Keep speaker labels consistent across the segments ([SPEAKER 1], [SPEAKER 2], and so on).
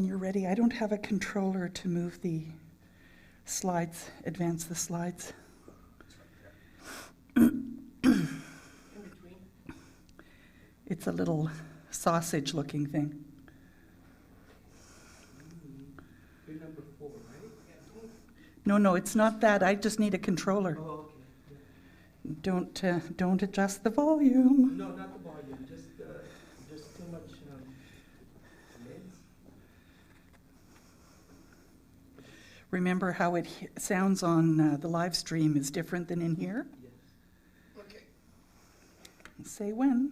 [SPEAKER 1] When you're ready, I don't have a controller to move the slides, advance the slides. It's a little sausage-looking thing.
[SPEAKER 2] You're number 4, right?
[SPEAKER 1] No, it's not that. I just need a controller.
[SPEAKER 2] Oh, okay.
[SPEAKER 1] Don't adjust the volume.
[SPEAKER 2] No, not the volume. Just too much mids.
[SPEAKER 1] Remember how it sounds on the live stream is different than in here?
[SPEAKER 2] Yes. Okay.
[SPEAKER 1] Say when.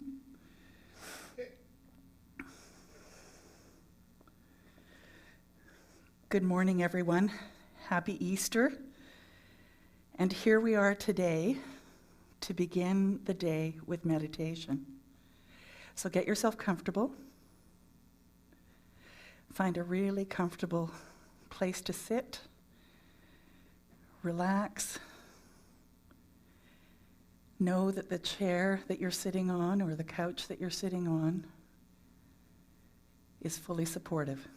[SPEAKER 1] Good morning, everyone. Happy Easter. And here we are today to begin the day with meditation. So get yourself comfortable. Find a really comfortable place to sit. Relax. Know that the chair that you're sitting on or the couch that you're sitting on is fully supportive.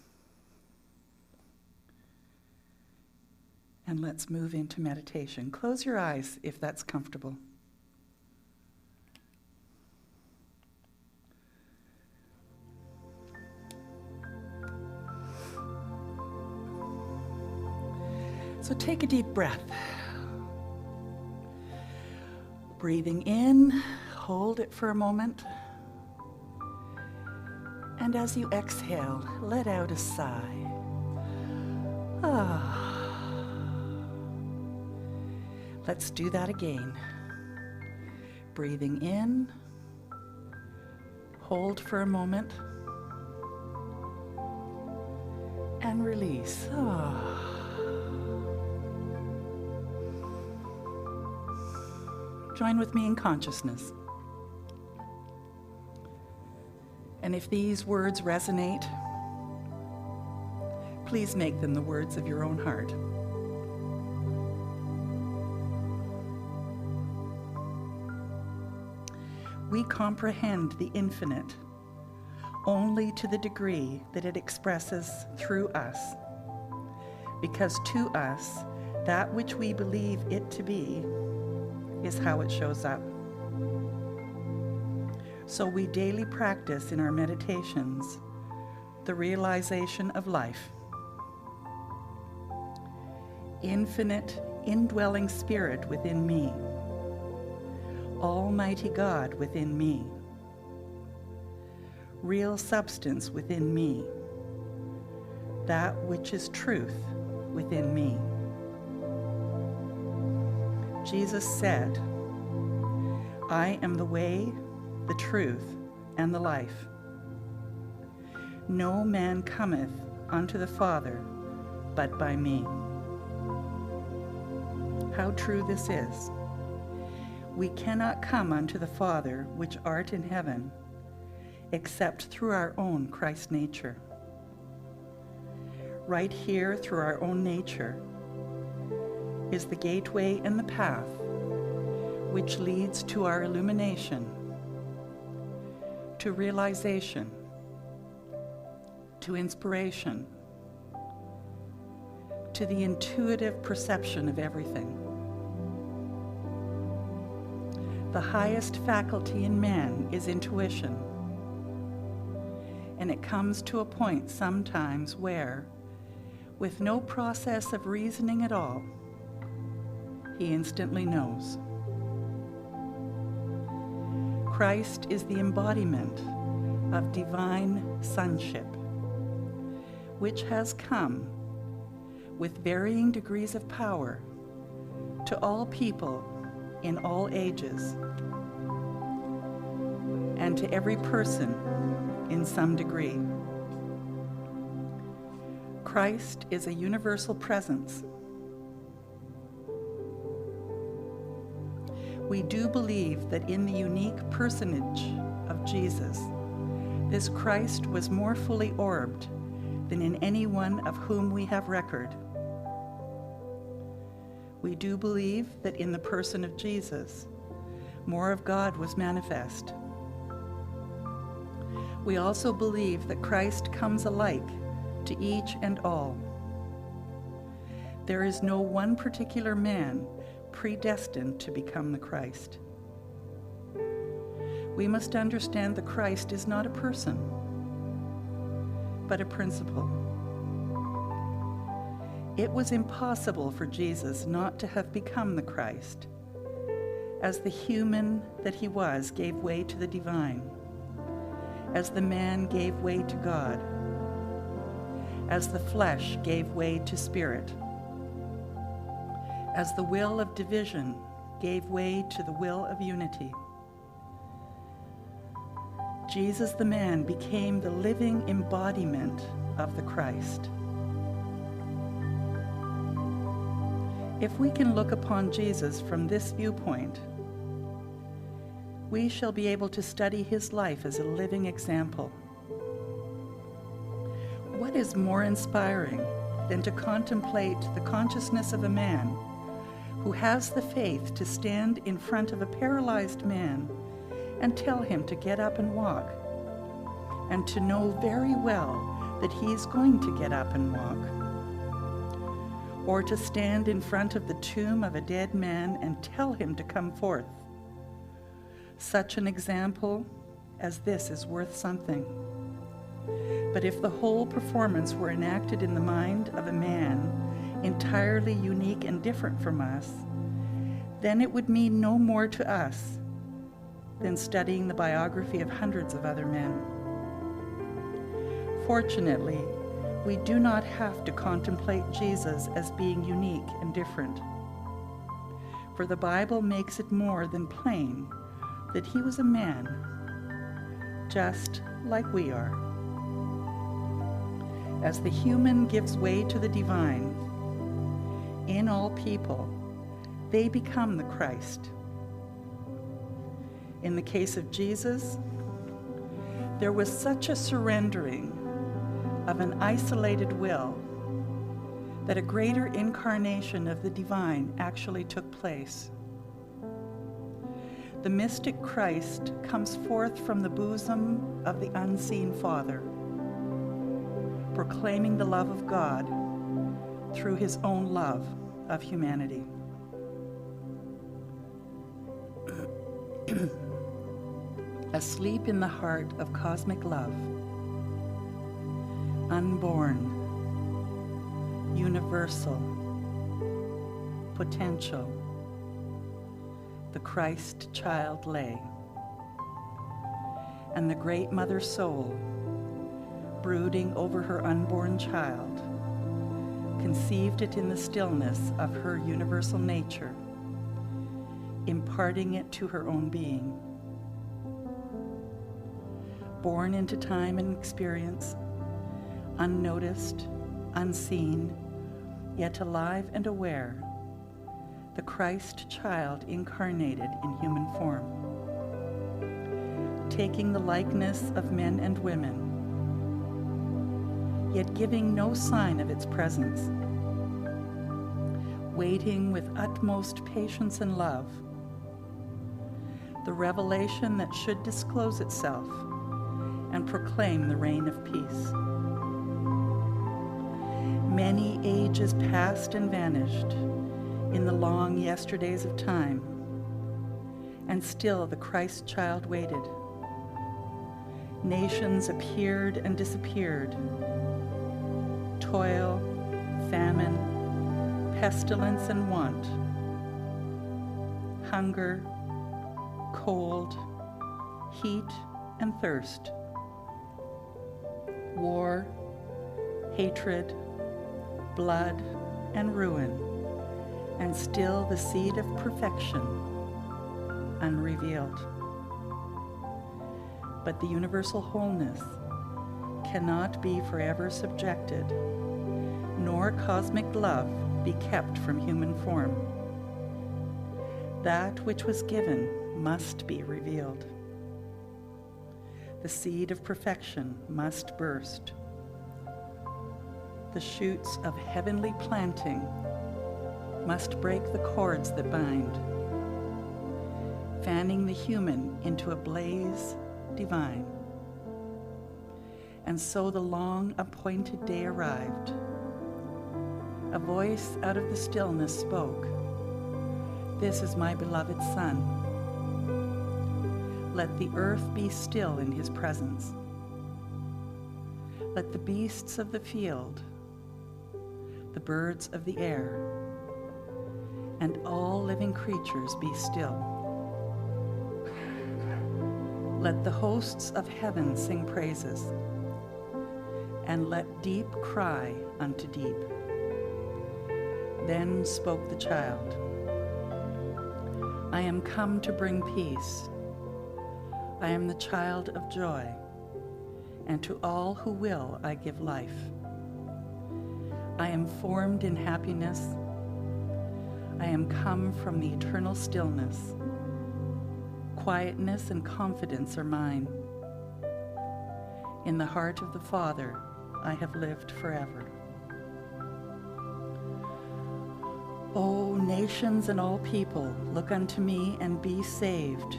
[SPEAKER 1] And let's move into meditation. Close your eyes if that's comfortable. So take a deep breath. Breathing in, hold it for a moment. And as you exhale, let out a sigh. Let's do that again. Breathing in, hold for a moment, and release. Join with me in consciousness. And if these words resonate, please make them the words of your own heart. We comprehend the infinite only to the degree that it expresses through us, because to us, that which we believe it to be is how it shows up. So we daily practice in our meditations the realization of life. Infinite, indwelling spirit within me. Almighty God within me. Real substance within me. That which is truth within me. Jesus said, I am the way, the truth, and the life. No man cometh unto the Father but by me. How true this is. We cannot come unto the Father which art in heaven except through our own Christ nature. Right here through our own nature is the gateway and the path which leads to our illumination, to realization, to inspiration, to the intuitive perception of everything. The highest faculty in man is intuition, and it comes to a point sometimes where, with no process of reasoning at all, he instantly knows. Christ is the embodiment of divine sonship, which has come with varying degrees of power to all people in all ages, and to every person in some degree. Christ is a universal presence. We do believe that in the unique personage of Jesus, this Christ was more fully orbed than in any one of whom we have record. We do believe that in the person of Jesus, more of God was manifest. We also believe that Christ comes alike to each and all. There is no one particular man predestined to become the Christ. We must understand the Christ is not a person, but a principle. It was impossible for Jesus not to have become the Christ, as the human that he was gave way to the divine, as the man gave way to God, as the flesh gave way to spirit, as the will of division gave way to the will of unity. Jesus the man became the living embodiment of the Christ. If we can look upon Jesus from this viewpoint, we shall be able to study his life as a living example. What is more inspiring than to contemplate the consciousness of a man who has the faith to stand in front of a paralyzed man and tell him to get up and walk, and to know very well that he is going to get up and walk? Or to stand in front of the tomb of a dead man and tell him to come forth? Such an example as this is worth something. But if the whole performance were enacted in the mind of a man entirely unique and different from us, then it would mean no more to us than studying the biography of hundreds of other men. Fortunately, we do not have to contemplate Jesus as being unique and different, for the Bible makes it more than plain that he was a man, just like we are. As the human gives way to the divine, in all people, they become the Christ. In the case of Jesus, there was such a surrendering of an isolated will that a greater incarnation of the divine actually took place. The mystic Christ comes forth from the bosom of the unseen Father, proclaiming the love of God through his own love of humanity. Asleep in the heart of cosmic love, unborn, universal, potential, the Christ child lay, and the great mother soul, brooding over her unborn child, conceived it in the stillness of her universal nature, imparting it to her own being. Born into time and experience, unnoticed, unseen, yet alive and aware, the Christ child incarnated in human form, taking the likeness of men and women, yet giving no sign of its presence, waiting with utmost patience and love, the revelation that should disclose itself and proclaim the reign of peace. Many ages passed and vanished in the long yesterdays of time, and still the Christ child waited. Nations appeared and disappeared. Toil, famine, pestilence and want, hunger, cold, heat and thirst, war, hatred, blood and ruin, and still the seed of perfection unrevealed. But the universal wholeness cannot be forever subjected, nor cosmic love be kept from human form. That which was given must be revealed. The seed of perfection must burst. The shoots of heavenly planting must break the cords that bind, fanning the human into a blaze divine. And so the long-appointed day arrived. A voice out of the stillness spoke, "This is my beloved Son. Let the earth be still in his presence. Let the beasts of the field, the birds of the air, and all living creatures be still. Let the hosts of heaven sing praises, and let deep cry unto deep." Then spoke the child, "I am come to bring peace. I am the child of joy, and to all who will I give life. I am formed in happiness. I am come from the eternal stillness. Quietness and confidence are mine. In the heart of the Father I have lived forever. O nations and all people, look unto me and be saved.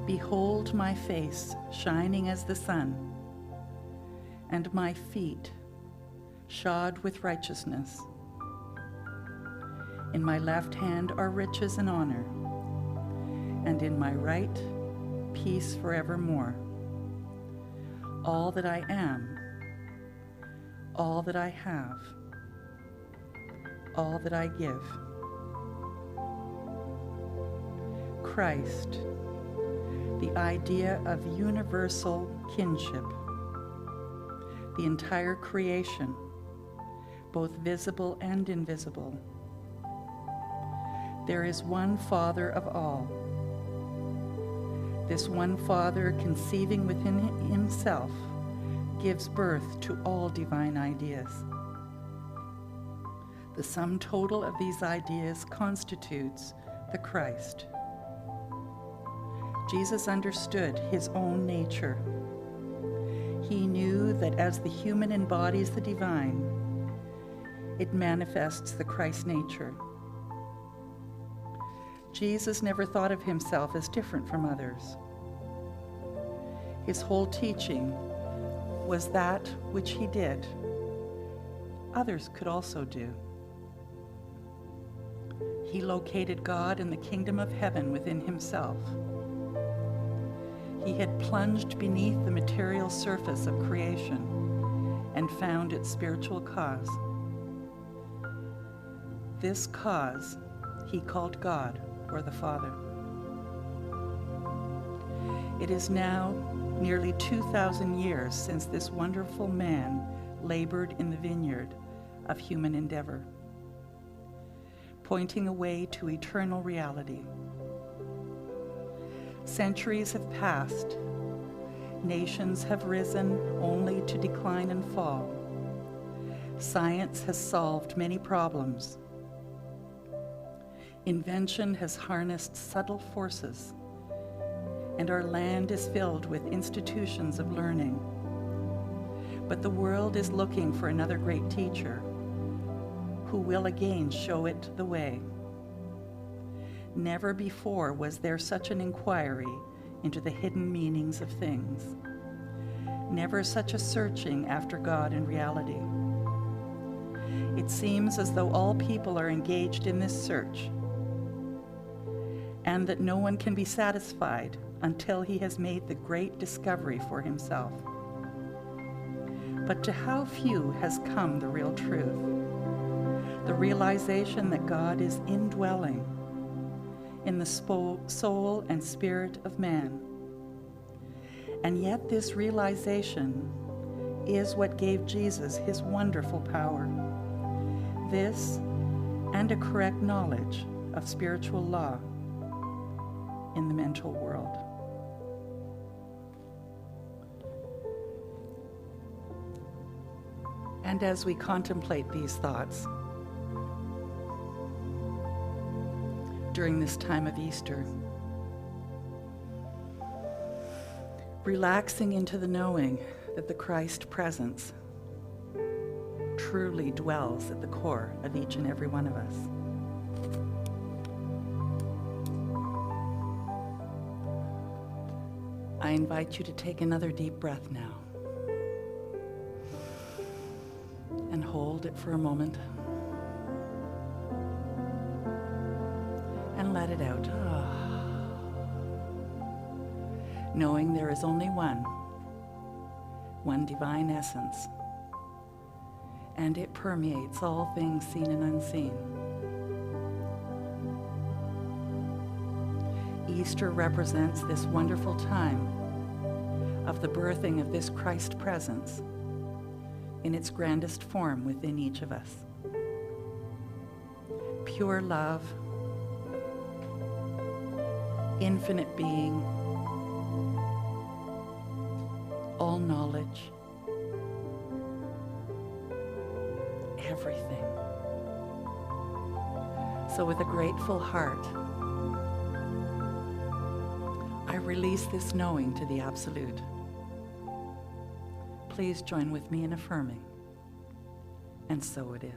[SPEAKER 1] Behold my face shining as the sun, and my feet shod with righteousness. In my left hand are riches and honor, and in my right peace forevermore. All that I am, all that I have, all that I give. Christ, the idea of universal kinship, the entire creation, both visible and invisible. There is one Father of all. This one Father, conceiving within himself, gives birth to all divine ideas. The sum total of these ideas constitutes the Christ. Jesus understood his own nature. He knew that as the human embodies the divine, it manifests the Christ nature. Jesus never thought of himself as different from others. His whole teaching was that which he did, others could also do. He located God and the kingdom of heaven within himself. He had plunged beneath the material surface of creation and found its spiritual cause. This cause he called God, or the Father. It is now nearly 2,000 years since this wonderful man labored in the vineyard of human endeavor, pointing a way to eternal reality. Centuries have passed. Nations have risen only to decline and fall. Science has solved many problems. Invention has harnessed subtle forces, and our land is filled with institutions of learning. But the world is looking for another great teacher who will again show it the way. Never before was there such an inquiry into the hidden meanings of things. Never such a searching after God and reality. It seems as though all people are engaged in this search, and that no one can be satisfied until he has made the great discovery for himself. But to how few has come the real truth, the realization that God is indwelling in the soul and spirit of man. And yet this realization is what gave Jesus his wonderful power. This and a correct knowledge of spiritual law in the mental world. And as we contemplate these thoughts during this time of Easter, relaxing into the knowing that the Christ presence truly dwells at the core of each and every one of us. I invite you to take another deep breath now. And hold it for a moment. And let it out. Knowing there is only one divine essence, and it permeates all things seen and unseen. Easter represents this wonderful time of the birthing of this Christ presence in its grandest form within each of us. Pure love, infinite being, all knowledge, everything. So with a grateful heart, I release this knowing to the Absolute. Please join with me in affirming, and so it is.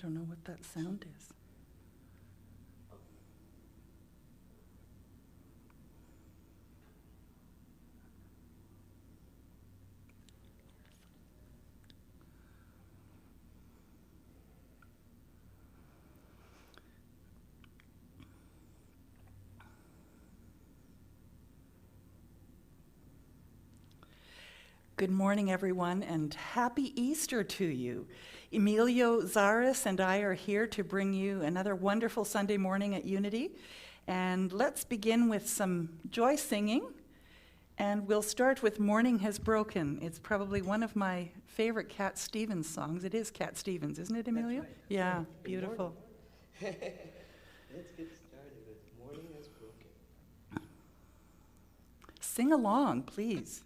[SPEAKER 1] don't know what that sound is. Good morning, everyone, and happy Easter to you. Emilio Zaris and I are here to bring you another wonderful Sunday morning at Unity. And let's begin with some joy singing. And we'll start with Morning Has Broken. It's probably one of my favorite Cat Stevens songs. It is Cat Stevens, isn't it, Emilio?
[SPEAKER 2] That's right.
[SPEAKER 1] Yeah,
[SPEAKER 2] Good
[SPEAKER 1] beautiful.
[SPEAKER 2] morning. Let's get started with Morning Has Broken.
[SPEAKER 1] Sing along, please.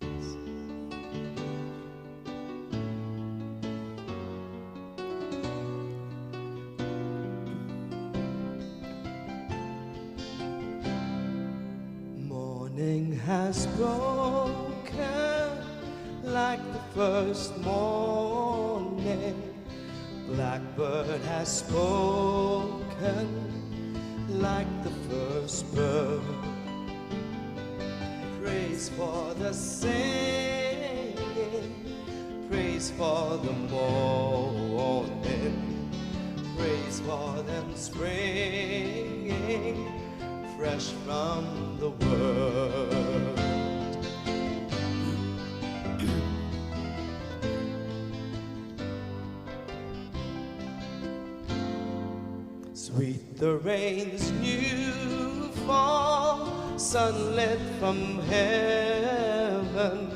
[SPEAKER 2] Morning has broken like the first morning. Blackbird has spoken like the first bird. Praise for the singing, praise for the morning, praise for them springing fresh from the world. Sweet the rain's new fall, sunlit from heaven,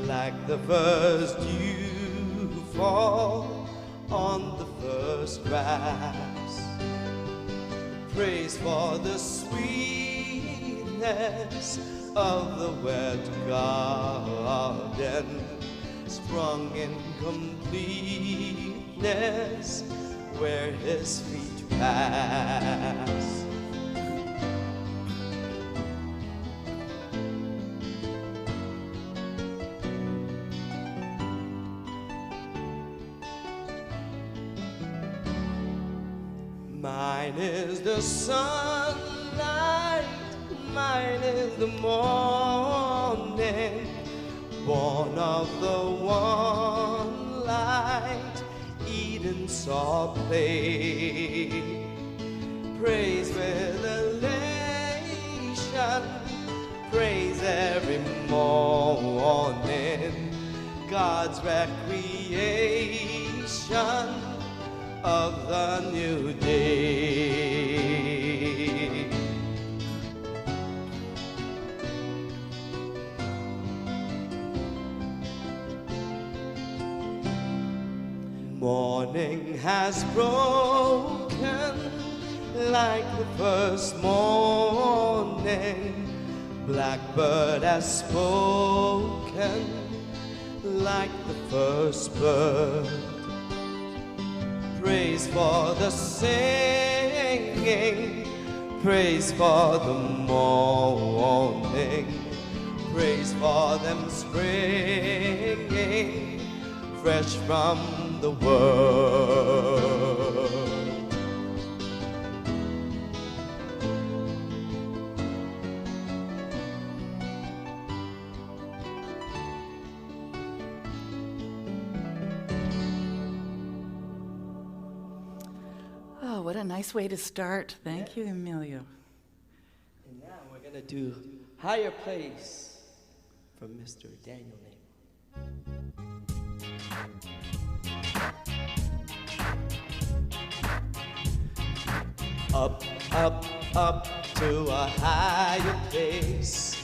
[SPEAKER 2] like the first dew fall on the first grass. Praise for the sweetness of the wet garden, sprung in completeness where his feet pass. Mine is the sunlight, mine is the morning, born of the one light Eden saw play. Praise with elation, praise every morning, God's recreation of the new day. Morning has broken like the first morning. Blackbird has spoken like the first bird. Praise for the singing, praise for the morning, praise for them springing fresh from the world.
[SPEAKER 1] Oh, what a nice way to start. Thank you, Emilio.
[SPEAKER 2] And now we're going to do Higher Place from Mr. Daniel Nagel. Up, up, up to a higher place.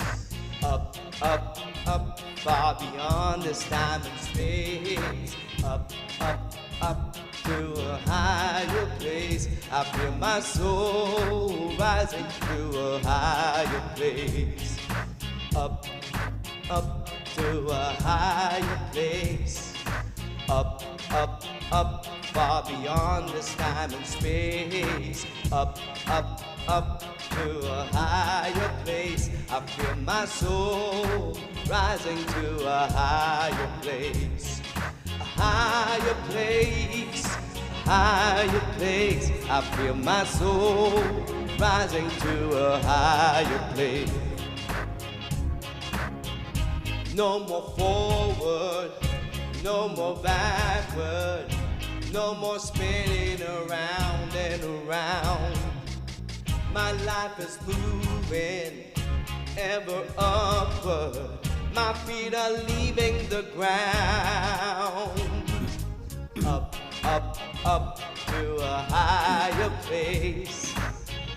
[SPEAKER 2] Up, up, up, far beyond this time and space. Up, up, up to a higher place. I feel my soul rising to a higher place. Up, up to a higher place. Up, up, up, far beyond this time and space. Up, up, up to a higher place. I feel my soul rising to a higher place. A higher place, a higher place. I feel my soul rising to a higher place. No more forward, no more backward, no more spinning around and around. My life is moving ever upward. My feet are leaving the ground. Up, up, up to a higher place.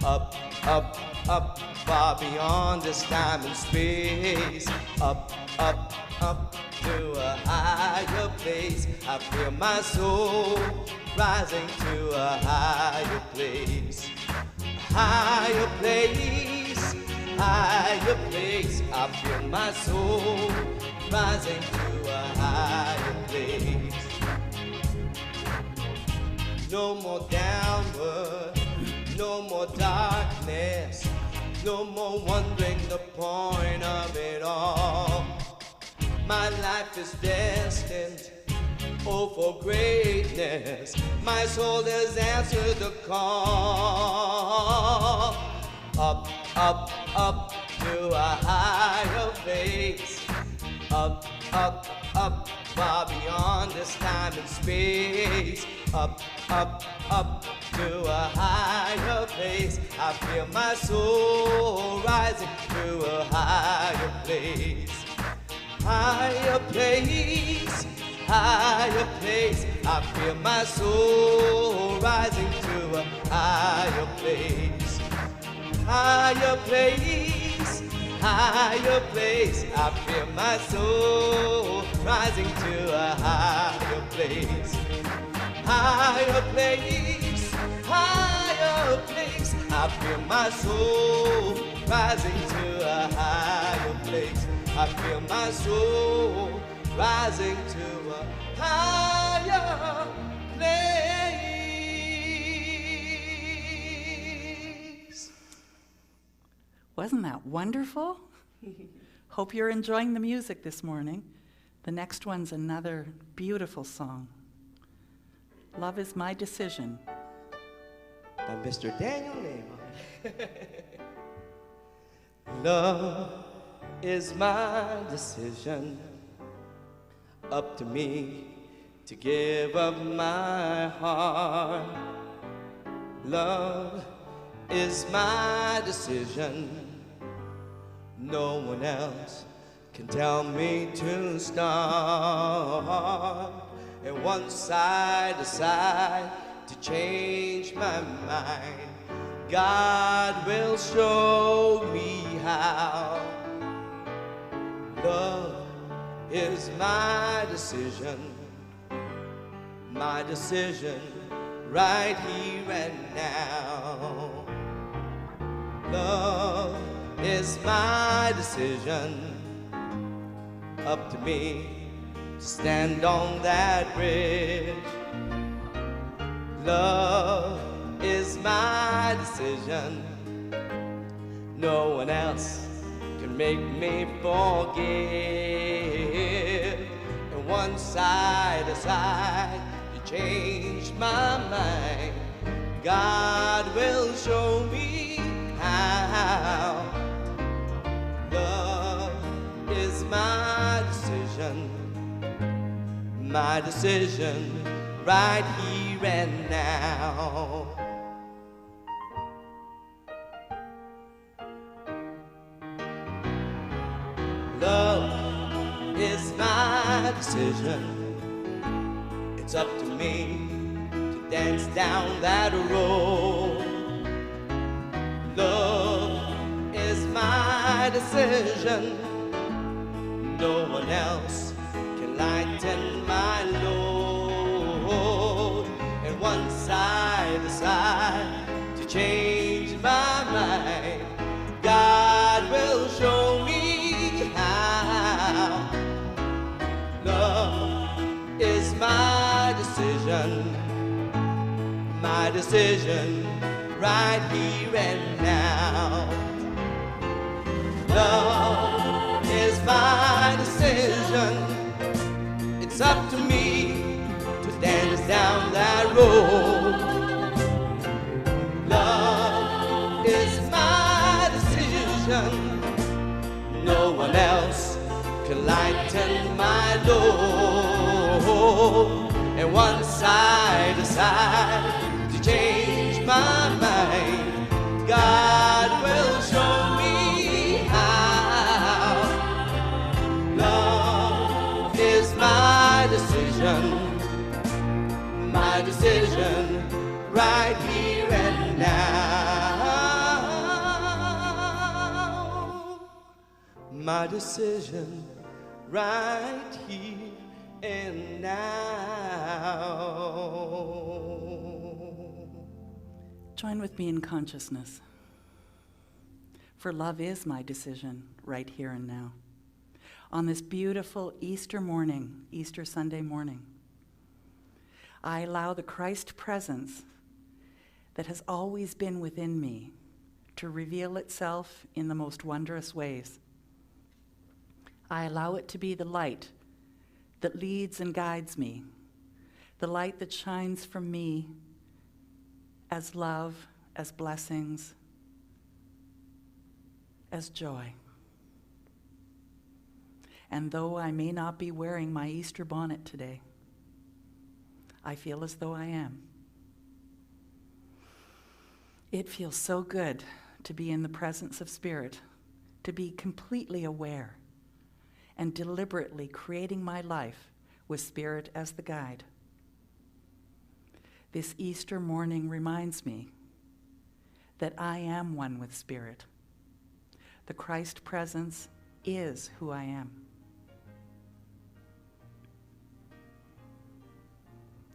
[SPEAKER 2] Up, up, up, far beyond this time and space. Up, up, up to a higher place. I feel my soul rising to a higher place. Higher place, higher place. I feel my soul rising to a higher place. No more downward, no more darkness, no more wondering the point of it all. My life is destined, oh, for greatness. My soul has answered the call. Up, up, up to a higher place. Up, up, up, far beyond this time and space. Up, up, up to a higher place. I feel my soul rising to a higher place. Higher place, higher place. I feel my soul rising to a higher place. Higher place, higher place. I feel my soul rising to a higher place. Higher place, higher place. I feel my soul rising to a higher place. I feel my soul rising to a higher place.
[SPEAKER 1] Wasn't that wonderful? Hope you're enjoying the music this morning. The next one's another beautiful song. Love Is My Decision.
[SPEAKER 2] By Mr. Daniel Nehemiah. Love is my decision. Up to me to give up my heart. Love is my decision. No one else can tell me to start. And once I decide to change my mind, God will show me how. Love is my decision right here and now. Love is my decision. Up to me to stand on that bridge. Love is my decision. No one else can make me forgive. And once I decide to change my mind, God will show me how. Love is my decision right here and now. Love is my decision. It's up to me to dance down that road. Love is my decision. No one else can lighten my load. And once I decide to change my mind, God will show me how. Love is my decision right here and now. Love is my decision. It's up to me to dance down that road. road. Love is my decision. No one else can lighten my load. And once I decide to change my mind, God will show me how. Love is my decision right here and now. My decision right here and now.
[SPEAKER 1] Join with me in consciousness. For love is my decision right here and now. On this beautiful Easter morning, Easter Sunday morning, I allow the Christ presence that has always been within me to reveal itself in the most wondrous ways. I allow it to be the light that leads and guides me, the light that shines from me as love, as blessings, as joy. And though I may not be wearing my Easter bonnet today, I feel as though I am. It feels so good to be in the presence of Spirit, to be completely aware and deliberately creating my life with Spirit as the guide. This Easter morning reminds me that I am one with Spirit. The Christ presence is who I am.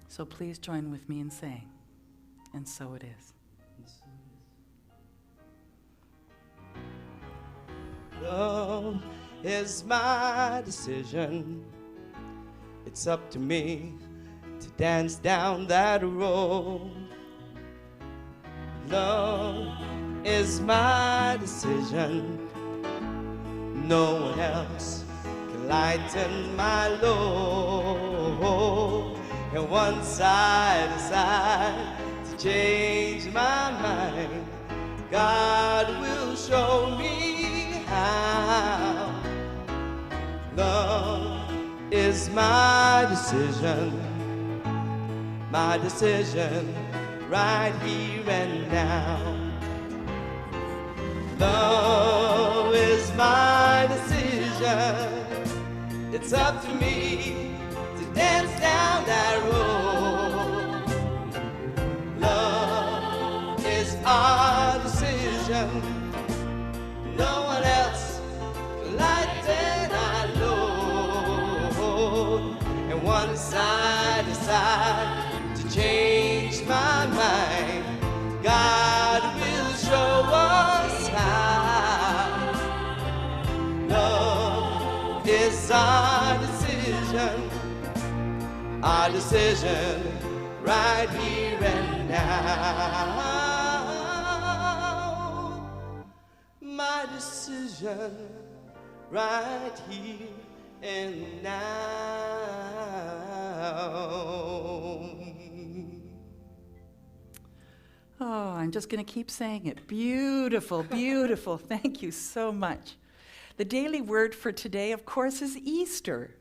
[SPEAKER 1] So please join with me in saying, and so it is.
[SPEAKER 2] Love is my decision. It's up to me to dance down that road. Love is my decision. No one else can lighten my load. And once I decide to change my mind, God will show me how. Love is my decision right here and now. Love is my decision. It's up to me to dance down that road. Love is our decision. No one else can lighten our load. And once I decide to change my mind, God will show us how. Love is our decision right here and now. My decision right here and now.
[SPEAKER 1] Oh, I'm just going to keep saying it. Beautiful, beautiful. Thank you so much. The daily word for today, of course, is Easter.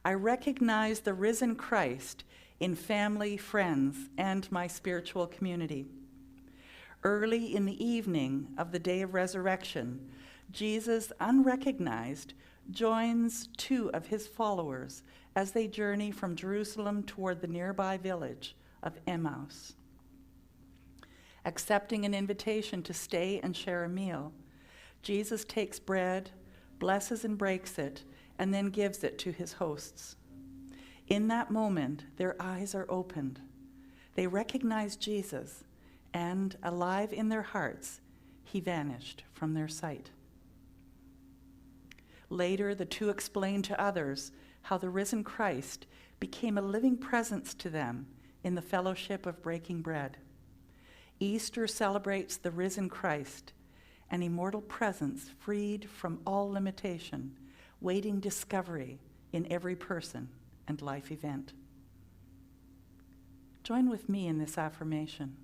[SPEAKER 1] I recognize the risen Christ in family, friends, and my spiritual community. Early in the evening of the day of resurrection, Jesus, unrecognized, joins two of his followers as they journey from Jerusalem toward the nearby village of Emmaus. Accepting an invitation to stay and share a meal, Jesus takes bread, blesses and breaks it, and then gives it to his hosts. In that moment, their eyes are opened. They recognize Jesus, and alive in their hearts, he vanished from their sight. Later, the two explained to others how the risen Christ became a living presence to them in the fellowship of breaking bread. Easter celebrates the risen Christ, an immortal presence freed from all limitation, waiting discovery in every person and life event. Join with me in this affirmation.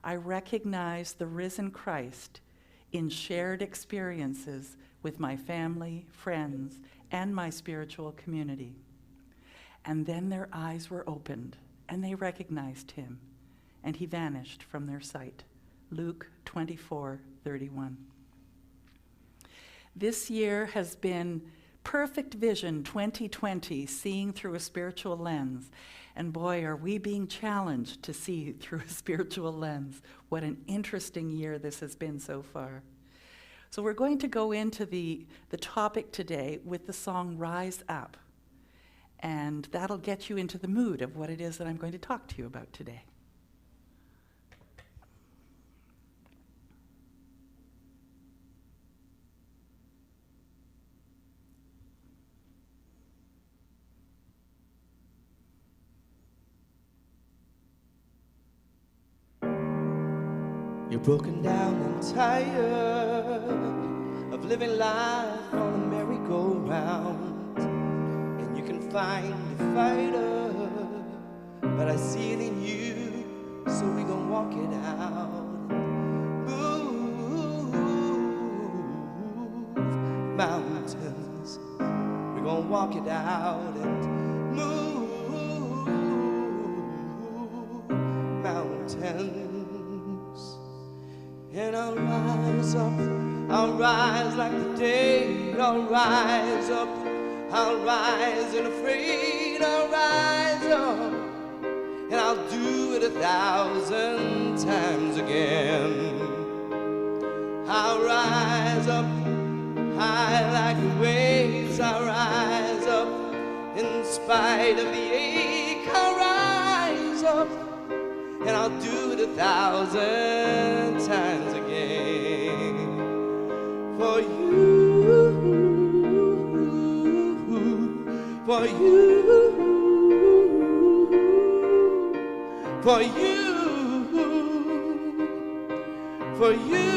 [SPEAKER 1] I recognize the risen Christ in shared experiences with my family, friends, and my spiritual community. And then their eyes were opened, and they recognized him, and he vanished from their sight. Luke 24:31. This year has been Perfect Vision 2020, seeing through a spiritual lens. And boy, are we being challenged to see through a spiritual lens. What an interesting year this has been so far. So we're going to go into the topic today with the song Rise Up. And that'll get you into the mood of what it is that I'm going to talk to you about today.
[SPEAKER 2] You're broken down and tired of living life on a merry-go-round, and you can find a fighter, but I see it in you, so we gon' walk it out. Move mountains, we gon' walk it out and move mountains. And I'll rise up, I'll rise like the day, I'll rise up, I'll rise unafraid, I'll rise up, and I'll do it 1,000 times again. I'll rise up, high like the waves, I'll rise up, in spite of the ache, I'll rise up, and I'll do it 1,000 times again. For you, for you, for you, for you.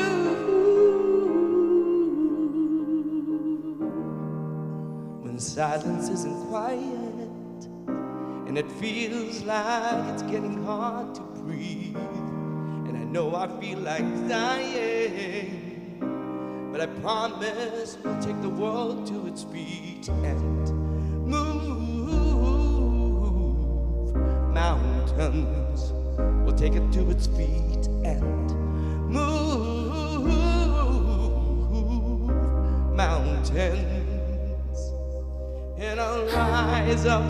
[SPEAKER 2] When silence isn't quiet and it feels like it's getting hard to breathe, and I know I feel like dying, but I promise we'll take the world to its feet and move mountains. We'll take it to its feet and move mountains. And I'll rise up,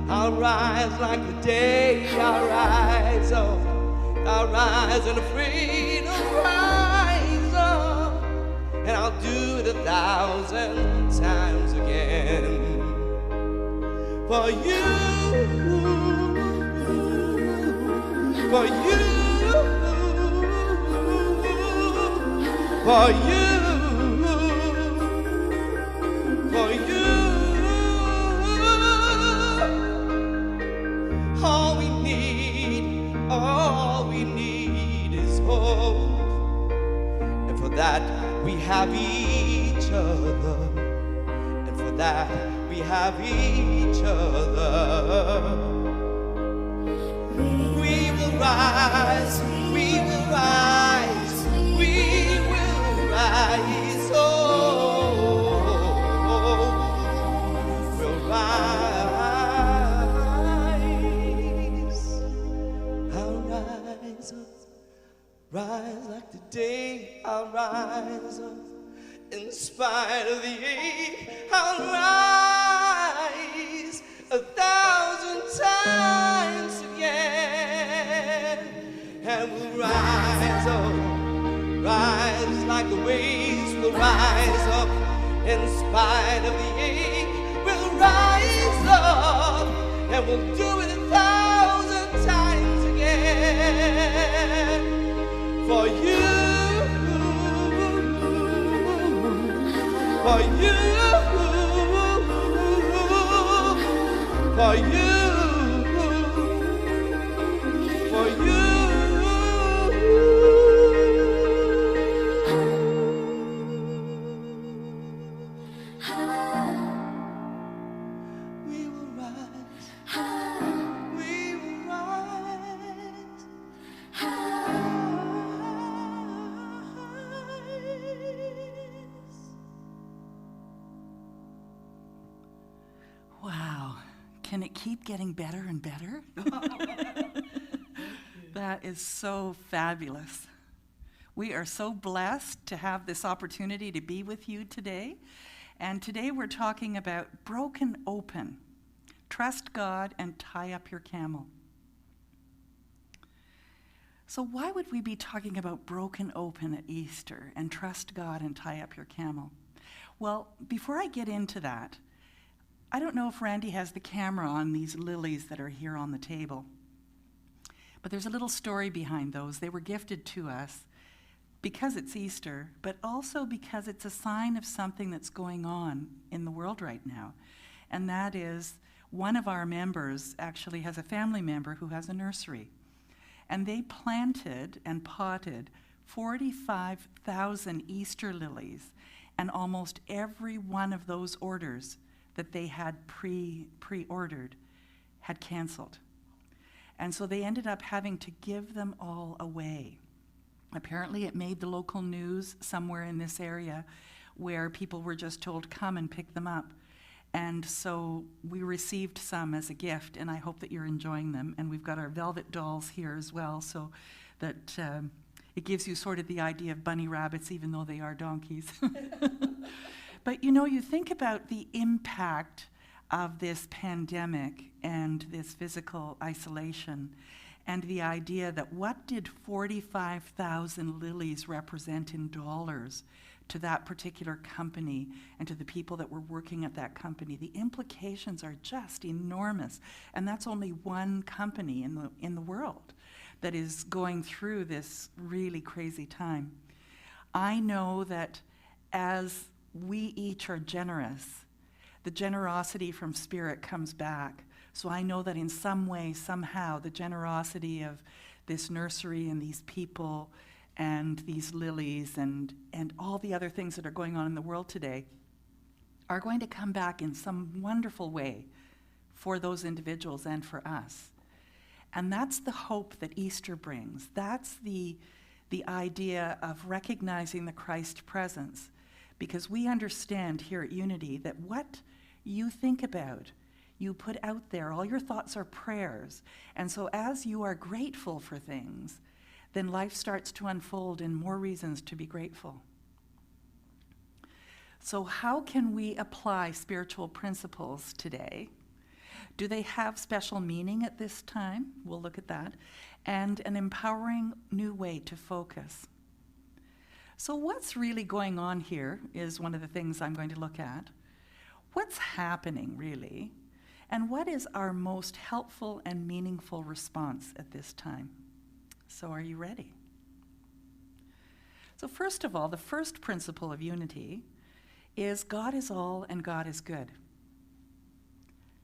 [SPEAKER 2] I'll rise like the day, I'll rise up, I'll rise unafraid, I'll rise up, and I'll do it 1,000 times again. For you, for you, for you, for you. All we need is hope, and for that we have each other, and for that we have each other. We will rise, we will rise, we will rise, oh, we'll rise. Rise like the day, I'll rise up, in spite of the ache, I'll rise 1,000 times again, and we'll rise up, rise like the waves, we'll rise up, in spite of the ache, we'll rise up, and we'll do it 1,000 times again. For you, for you, for you, for you. We will rise, we will rise.
[SPEAKER 1] Can it keep getting better and better? That is so fabulous. We are so blessed to have this opportunity to be with you today. And today we're talking about broken open. Trust God and tie up your camel. So why would we be talking about broken open at Easter and trust God and tie up your camel? Well, before I get into that, I don't know if Randy has the camera on these lilies that are here on the table. But there's a little story behind those. They were gifted to us because it's Easter, but also because it's a sign of something that's going on in the world right now. And that is, one of our members actually has a family member who has a nursery. And they planted and potted 45,000 Easter lilies, and almost every one of those orders that they had pre-ordered had canceled. And so they ended up having to give them all away. Apparently it made the local news somewhere in this area where people were just told, come and pick them up. And so we received some as a gift, and I hope that you're enjoying them. And we've got our velvet dolls here as well, so that it gives you sort of the idea of bunny rabbits, even though they are donkeys. But you know, you think about the impact of this pandemic and this physical isolation, and the idea that what did 45,000 lilies represent in dollars to that particular company and to the people that were working at that company. The implications are just enormous. And that's only one company in the world that is going through this really crazy time. I know that as we each are generous, the generosity from Spirit comes back. So I know that in some way, somehow, the generosity of this nursery and these people and these lilies and all the other things that are going on in the world today are going to come back in some wonderful way for those individuals and for us. And that's the hope that Easter brings. That's the idea of recognizing the Christ presence, because we understand here at Unity that what you think about, you put out there. All your thoughts are prayers. And so as you are grateful for things, then life starts to unfold in more reasons to be grateful. So how can we apply spiritual principles today? Do they have special meaning at this time? We'll look at that. And an empowering new way to focus. So what's really going on here is one of the things I'm going to look at. What's happening, really? And what is our most helpful and meaningful response at this time? So are you ready? So first of all, the first principle of unity is God is all and God is good.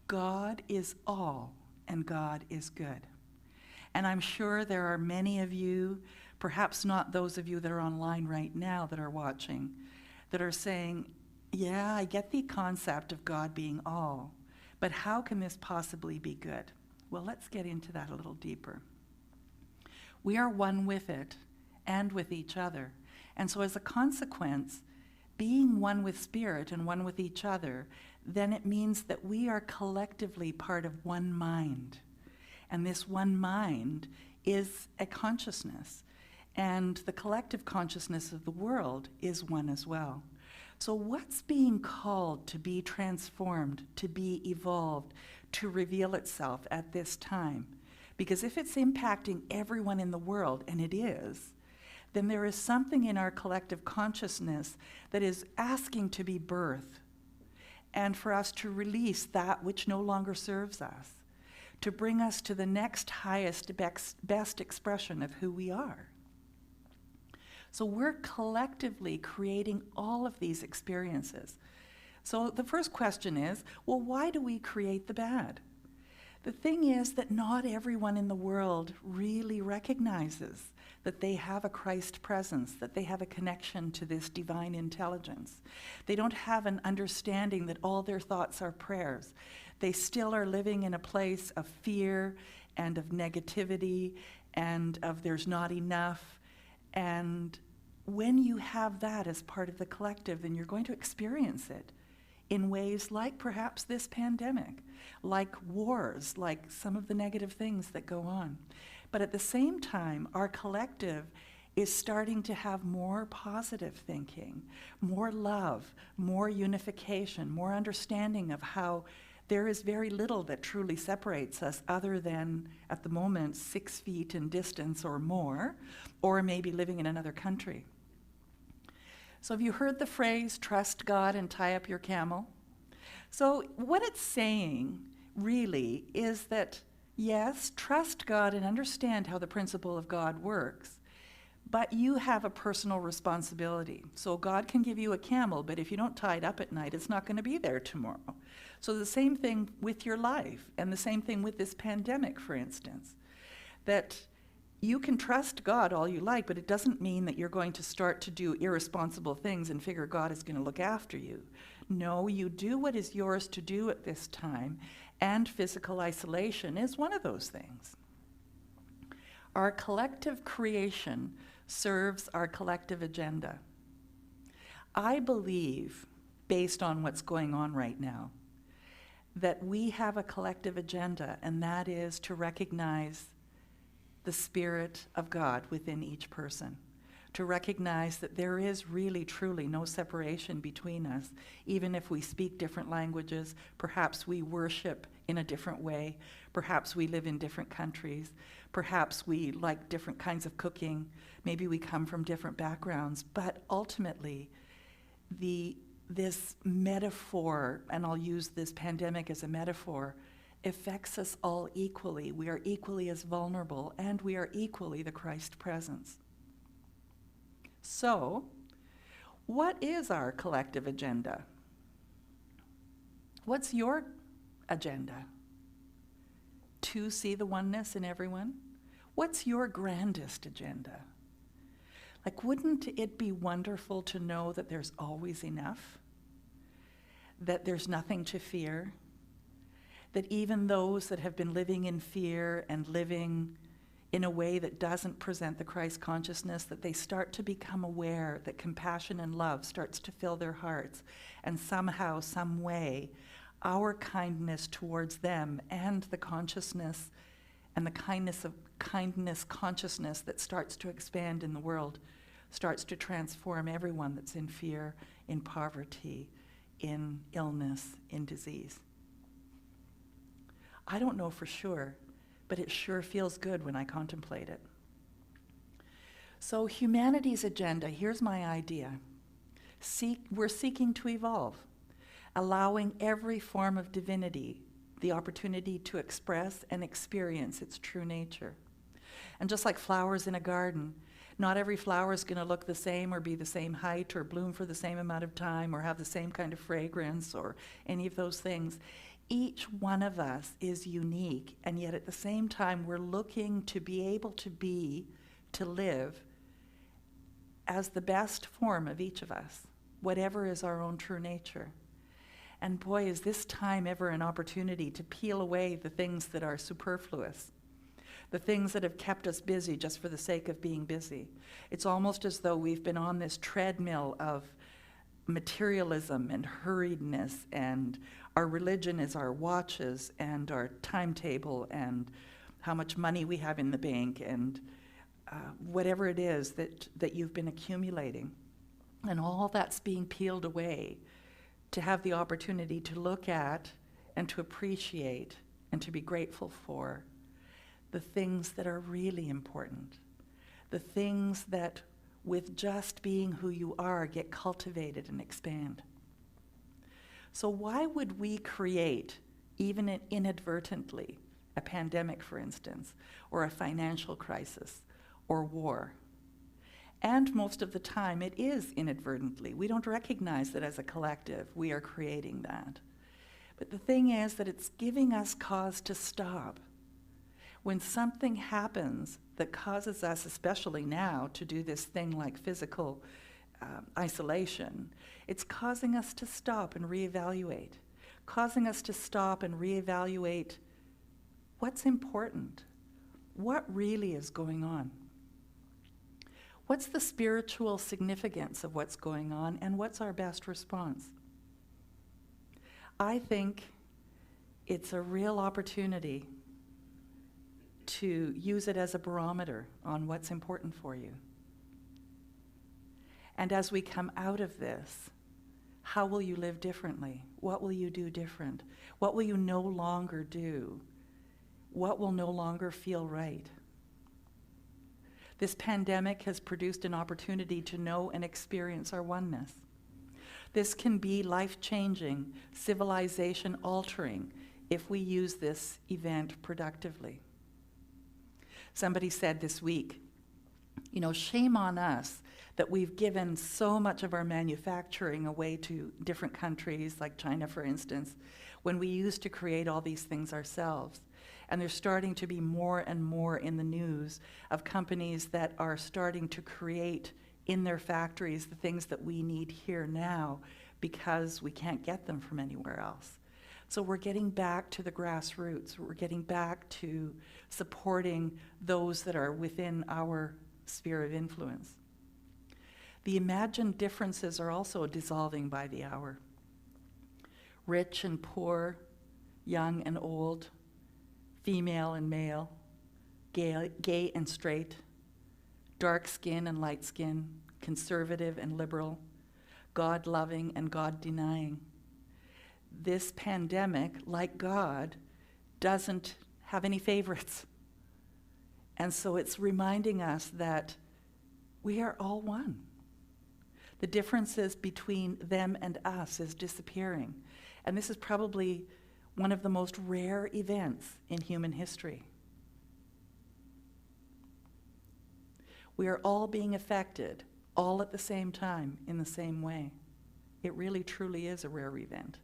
[SPEAKER 1] God is all and God is good. And I'm sure there are many of you, perhaps not those of you that are online right now that are watching, that are saying, yeah, I get the concept of God being all, but how can this possibly be good? Well, let's get into that a little deeper. We are one with it and with each other. And so as a consequence, being one with Spirit and one with each other, then it means that we are collectively part of one mind. And this one mind is a consciousness. And the collective consciousness of the world is one as well. So what's being called to be transformed, to be evolved, to reveal itself at this time? Because if it's impacting everyone in the world, and it is, then there is something in our collective consciousness that is asking to be birthed, and for us to release that which no longer serves us, to bring us to the next highest, best expression of who we are. So we're collectively creating all of these experiences. So the first question is, well, why do we create the bad? The thing is that not everyone in the world really recognizes that they have a Christ presence, that they have a connection to this divine intelligence. They don't have an understanding that all their thoughts are prayers. They still are living in a place of fear and of negativity and of there's not enough. And when you have that as part of the collective, then you're going to experience it in ways like perhaps this pandemic, like wars, like some of the negative things that go on. But at the same time, our collective is starting to have more positive thinking, more love, more unification, more understanding of how there is very little that truly separates us other than, at the moment, 6 feet in distance or more, or maybe living in another country. So have you heard the phrase, trust God and tie up your camel? So what it's saying really is that, yes, trust God and understand how the principle of God works, but you have a personal responsibility. So God can give you a camel, but if you don't tie it up at night, it's not going to be there tomorrow. So the same thing with your life, and the same thing with this pandemic, for instance, that you can trust God all you like, but it doesn't mean that you're going to start to do irresponsible things and figure God is going to look after you. No, you do what is yours to do at this time, and physical isolation is one of those things. Our collective creation serves our collective agenda. I believe, based on what's going on right now, that we have a collective agenda, and that is to recognize the Spirit of God within each person, to recognize that there is really, truly no separation between us, even if we speak different languages, perhaps we worship in a different way, perhaps we live in different countries, perhaps we like different kinds of cooking, maybe we come from different backgrounds, but ultimately, this metaphor, and I'll use this pandemic as a metaphor, affects us all equally. We are equally as vulnerable, and we are equally the Christ presence. So, what is our collective agenda? What's your agenda? To see the oneness in everyone? What's your grandest agenda? Like, wouldn't it be wonderful to know that there's always enough? That there's nothing to fear? That even those that have been living in fear and living in a way that doesn't present the Christ consciousness, that they start to become aware that compassion and love starts to fill their hearts, and somehow, some way, our kindness towards them and the consciousness and the kindness consciousness that starts to expand in the world starts to transform everyone that's in fear, in poverty, in illness, in disease. I don't know for sure, but it sure feels good when I contemplate it. So humanity's agenda, here's my idea. We're seeking to evolve, allowing every form of divinity the opportunity to express and experience its true nature. And just like flowers in a garden, not every flower is going to look the same or be the same height or bloom for the same amount of time or have the same kind of fragrance or any of those things. Each one of us is unique, and yet at the same time we're looking to be able to live as the best form of each of us, whatever is our own true nature. And boy, is this time ever an opportunity to peel away the things that are superfluous, the things that have kept us busy just for the sake of being busy. It's almost as though we've been on this treadmill of materialism and hurriedness, and our religion is our watches and our timetable and how much money we have in the bank and whatever it is that you've been accumulating. And all that's being peeled away to have the opportunity to look at and to appreciate and to be grateful for the things that are really important, the things that with just being who you are get cultivated and expand. So why would we create, even inadvertently, a pandemic, for instance, or a financial crisis, or war? And most of the time it is inadvertently. We don't recognize that as a collective we are creating that. But the thing is that it's giving us cause to stop. When something happens that causes us, especially now, to do this thing like physical isolation, it's causing us to stop and reevaluate, causing us to stop and reevaluate what's important, what really is going on. What's the spiritual significance of what's going on, and what's our best response? I think it's a real opportunity to use it as a barometer on what's important for you. And as we come out of this, how will you live differently? What will you do different? What will you no longer do? What will no longer feel right? This pandemic has produced an opportunity to know and experience our oneness. This can be life-changing, civilization-altering if we use this event productively. Somebody said this week, shame on us that we've given so much of our manufacturing away to different countries, like China, for instance, when we used to create all these things ourselves. And there's starting to be more and more in the news of companies that are starting to create in their factories the things that we need here now because we can't get them from anywhere else. So we're getting back to the grassroots. We're getting back to supporting those that are within our sphere of influence. The imagined differences are also dissolving by the hour. Rich and poor, young and old, female and male, gay and straight, dark skin and light skin, conservative and liberal, God-loving and God-denying. This pandemic, like God, doesn't have any favorites. And so it's reminding us that we are all one. The differences between them and us is disappearing. And this is probably one of the most rare events in human history. We are all being affected, all at the same time, in the same way. It really, truly is a rare event.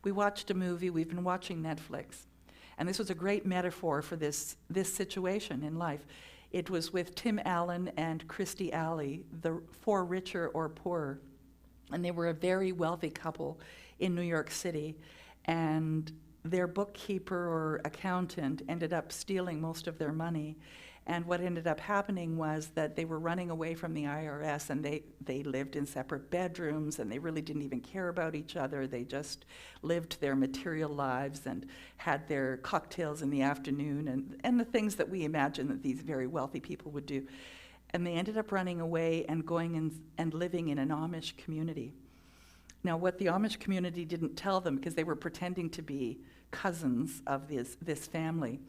[SPEAKER 1] We watched a movie, we've been watching Netflix, and this was a great metaphor for this situation in life. It was with Tim Allen and Kirstie Alley, the For Richer or Poorer, and they were a very wealthy couple in New York City, and their bookkeeper or accountant ended up stealing most of their money. And what ended up happening was that they were running away from the IRS, and they lived in separate bedrooms, and they really didn't even care about each other. They just lived their material lives and had their cocktails in the afternoon and the things that we imagine that these very wealthy people would do. And they ended up running away and going and living in an Amish community. Now, what the Amish community didn't tell them, because they were pretending to be cousins of this family,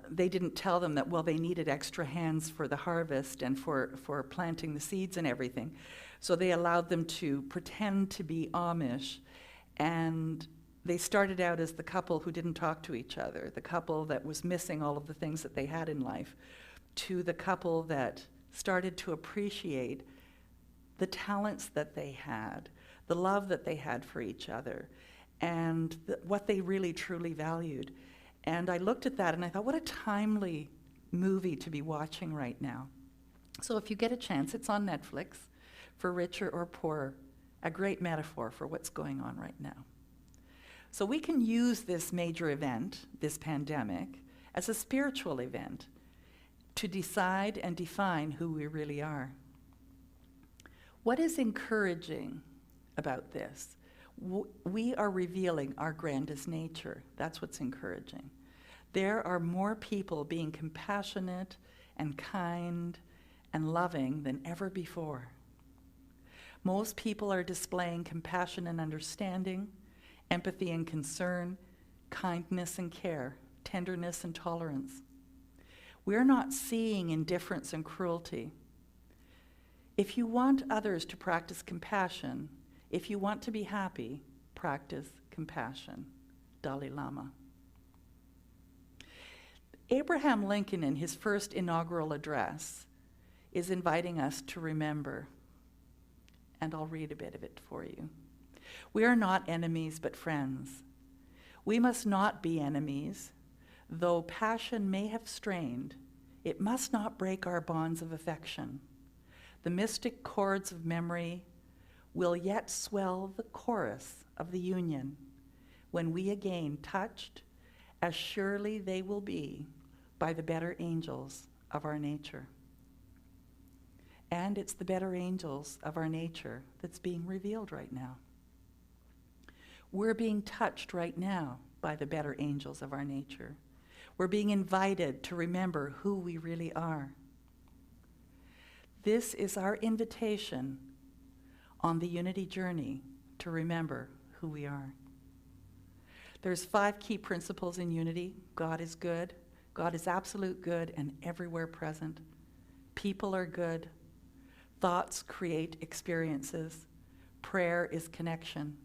[SPEAKER 1] they didn't tell them that, well, they needed extra hands for the harvest and for planting the seeds and everything. So they allowed them to pretend to be Amish, and they started out as the couple who didn't talk to each other, the couple that was missing all of the things that they had in life, to the couple that started to appreciate the talents that they had, the love that they had for each other, and what they really truly valued. And I looked at that and I thought, what a timely movie to be watching right now. So if you get a chance, it's on Netflix, For Richer or Poorer, a great metaphor for what's going on right now. So we can use this major event, this pandemic, as a spiritual event to decide and define who we really are. What is encouraging about this? We are revealing our grandest nature. That's what's encouraging. There are more people being compassionate and kind and loving than ever before. Most people are displaying compassion and understanding, empathy and concern, kindness and care, tenderness and tolerance. We're not seeing indifference and cruelty. If you want others to practice compassion, if you want to be happy, practice compassion. Dalai Lama. Abraham Lincoln, in his first inaugural address, is inviting us to remember. And I'll read a bit of it for you. We are not enemies, but friends. We must not be enemies. Though passion may have strained, it must not break our bonds of affection. The mystic chords of memory will yet swell the chorus of the union when we again touched, as surely they will be, by the better angels of our nature. And it's the better angels of our nature that's being revealed right now. We're being touched right now by the better angels of our nature. We're being invited to remember who we really are. This is our invitation on the unity journey to remember who we are. There's 5 key principles in unity. God is good. God is absolute good and everywhere present. People are good. Thoughts create experiences. Prayer is connection.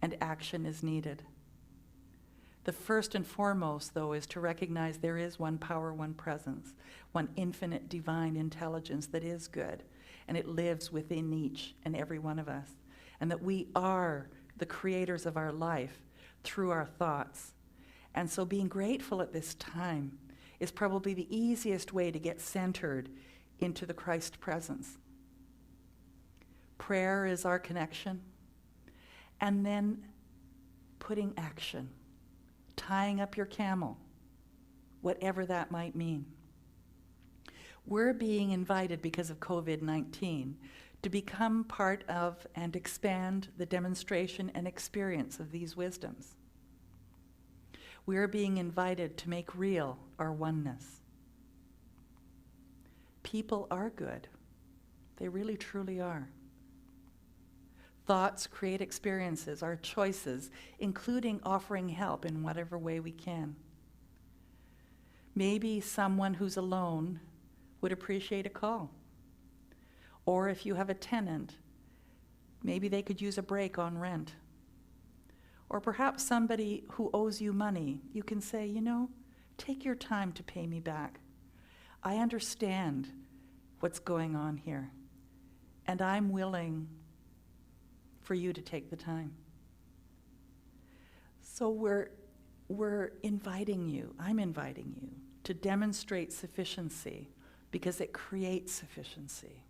[SPEAKER 1] And action is needed. The first and foremost, though, is to recognize there is one power, one presence, one infinite divine intelligence that is good, and it lives within each and every one of us, and that we are the creators of our life through our thoughts. And so being grateful at this time is probably the easiest way to get centered into the Christ presence. Prayer is our connection, and then putting action. Tying up your camel, whatever that might mean. We're being invited because of COVID-19 to become part of and expand the demonstration and experience of these wisdoms. We're being invited to make real our oneness. People are good. They really, truly are. Thoughts create experiences, our choices, including offering help in whatever way we can. Maybe someone who's alone would appreciate a call. Or if you have a tenant, maybe they could use a break on rent. Or perhaps somebody who owes you money, you can say, take your time to pay me back. I understand what's going on here, and I'm willing for you to take the time. So we're inviting you, I'm inviting you to demonstrate sufficiency because it creates sufficiency.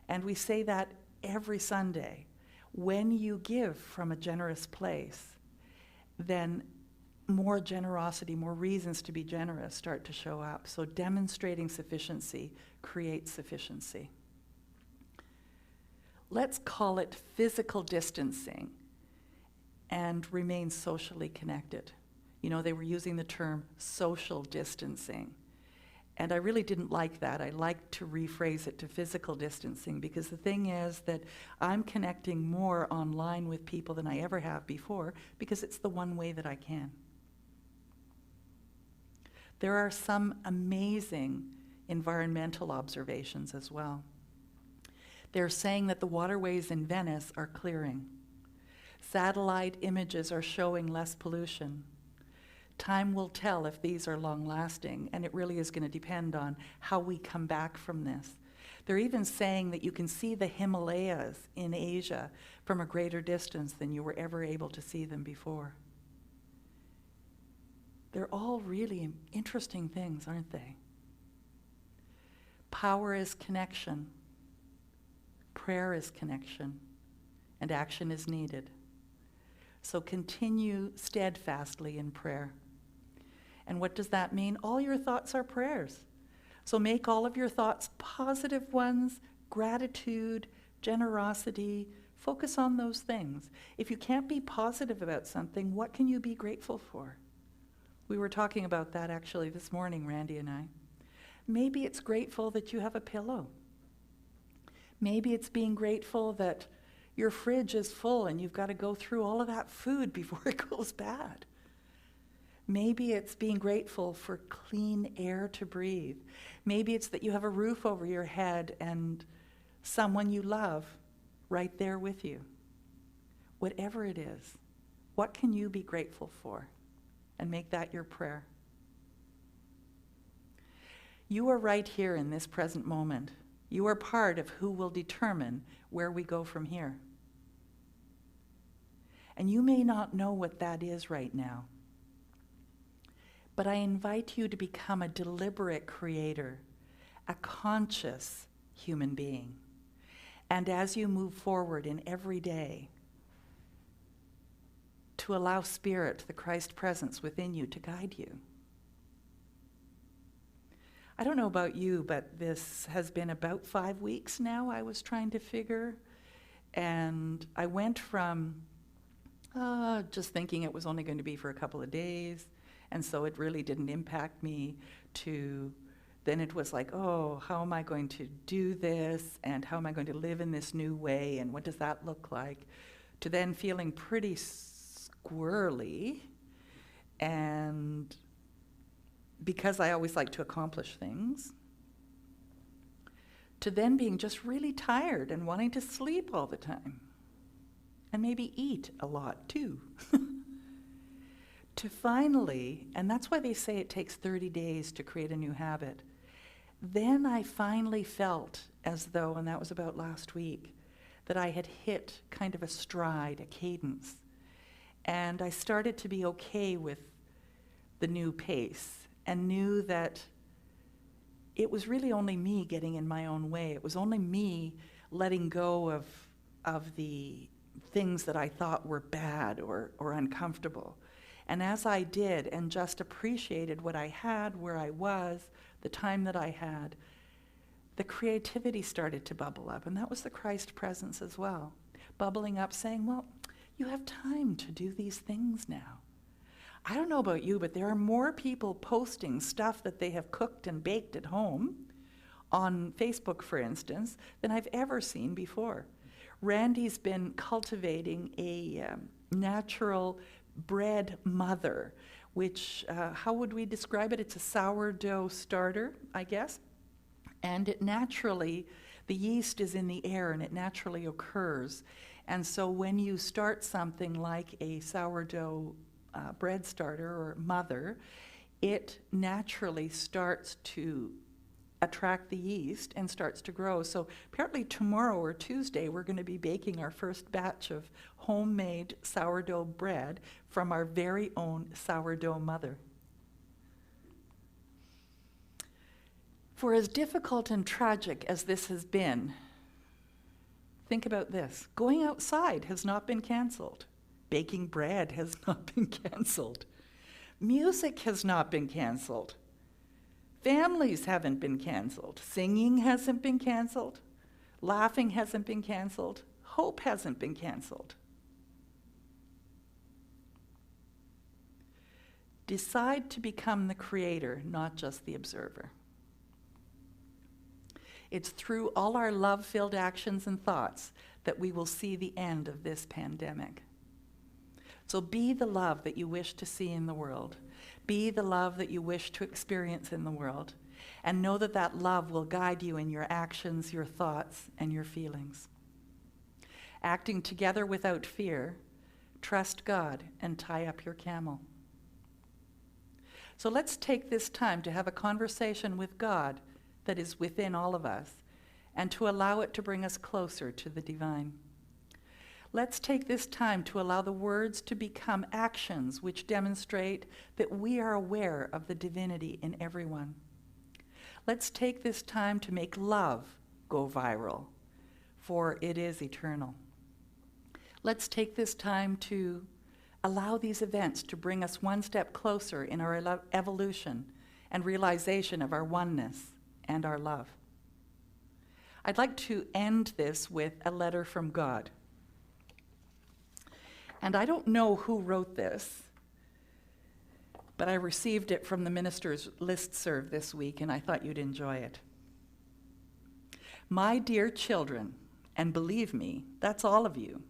[SPEAKER 1] And we say that every Sunday. When you give from a generous place, then more generosity, more reasons to be generous start to show up. So demonstrating sufficiency creates sufficiency. Let's call it physical distancing and remain socially connected. They were using the term social distancing. And I really didn't like that. I liked to rephrase it to physical distancing because the thing is that I'm connecting more online with people than I ever have before because it's the one way that I can. There are some amazing environmental observations as well. They're saying that the waterways in Venice are clearing. Satellite images are showing less pollution. Time will tell if these are long-lasting, and it really is going to depend on how we come back from this. They're even saying that you can see the Himalayas in Asia from a greater distance than you were ever able to see them before. They're all really interesting things, aren't they? Power is connection. Prayer is connection, and action is needed. So continue steadfastly in prayer. And what does that mean? All your thoughts are prayers. So make all of your thoughts positive ones, gratitude, generosity. Focus on those things. If you can't be positive about something, what can you be grateful for? We were talking about that actually this morning, Randy and I. Maybe it's grateful that you have a pillow. Maybe it's being grateful that your fridge is full and you've got to go through all of that food before it goes bad. Maybe it's being grateful for clean air to breathe. Maybe it's that you have a roof over your head and someone you love right there with you. Whatever it is, what can you be grateful for? And make that your prayer. You are right here in this present moment. You are part of who will determine where we go from here. And you may not know what that is right now. But I invite you to become a deliberate creator, a conscious human being. And as you move forward in every day, to allow Spirit, the Christ presence within you, to guide you. I don't know about you, but this has been about 5 weeks now I was trying to figure. And I went from just thinking it was only going to be for a couple of days. And so it really didn't impact me. To then it was like, oh, how am I going to do this? And how am I going to live in this new way? And what does that look like? To then feeling pretty squirrely. And because I always like to accomplish things, to then being just really tired and wanting to sleep all the time. And maybe eat a lot too. To finally, and that's why they say it takes 30 days to create a new habit. Then I finally felt as though, and that was about last week, that I had hit kind of a stride, a cadence. And I started to be okay with the new pace and knew that it was really only me getting in my own way. It was only me letting go of the things that I thought were bad or uncomfortable. And as I did and just appreciated what I had, where I was, the time that I had, the creativity started to bubble up. And that was the Christ presence as well. Bubbling up saying, well, you have time to do these things now. I don't know about you, but there are more people posting stuff that they have cooked and baked at home on Facebook, for instance, than I've ever seen before. Randy's been cultivating a natural bread mother, which, how would we describe it? It's a sourdough starter, I guess. And it naturally, the yeast is in the air and it naturally occurs. And so when you start something like a sourdough bread starter or mother, it naturally starts to attract the yeast and starts to grow. So apparently tomorrow or Tuesday, we're going to be baking our first batch of homemade sourdough bread from our very own sourdough mother. For as difficult and tragic as this has been, think about this. Going outside has not been canceled. Baking bread has not been canceled. Music has not been canceled. Families haven't been canceled. Singing hasn't been canceled. Laughing hasn't been canceled. Hope hasn't been canceled. Decide to become the creator, not just the observer. It's through all our love-filled actions and thoughts that we will see the end of this pandemic. So be the love that you wish to see in the world. Be the love that you wish to experience in the world. And know that that love will guide you in your actions, your thoughts, and your feelings. Acting together without fear, trust God and tie up your camel. So let's take this time to have a conversation with God that is within all of us and to allow it to bring us closer to the divine. Let's take this time to allow the words to become actions which demonstrate that we are aware of the divinity in everyone. Let's take this time to make love go viral, for it is eternal. Let's take this time to allow these events to bring us one step closer in our evolution and realization of our oneness and our love. I'd like to end this with a letter from God. And I don't know who wrote this, but I received it from the minister's listserv this week, and I thought you'd enjoy it. My dear children, and believe me, that's all of you,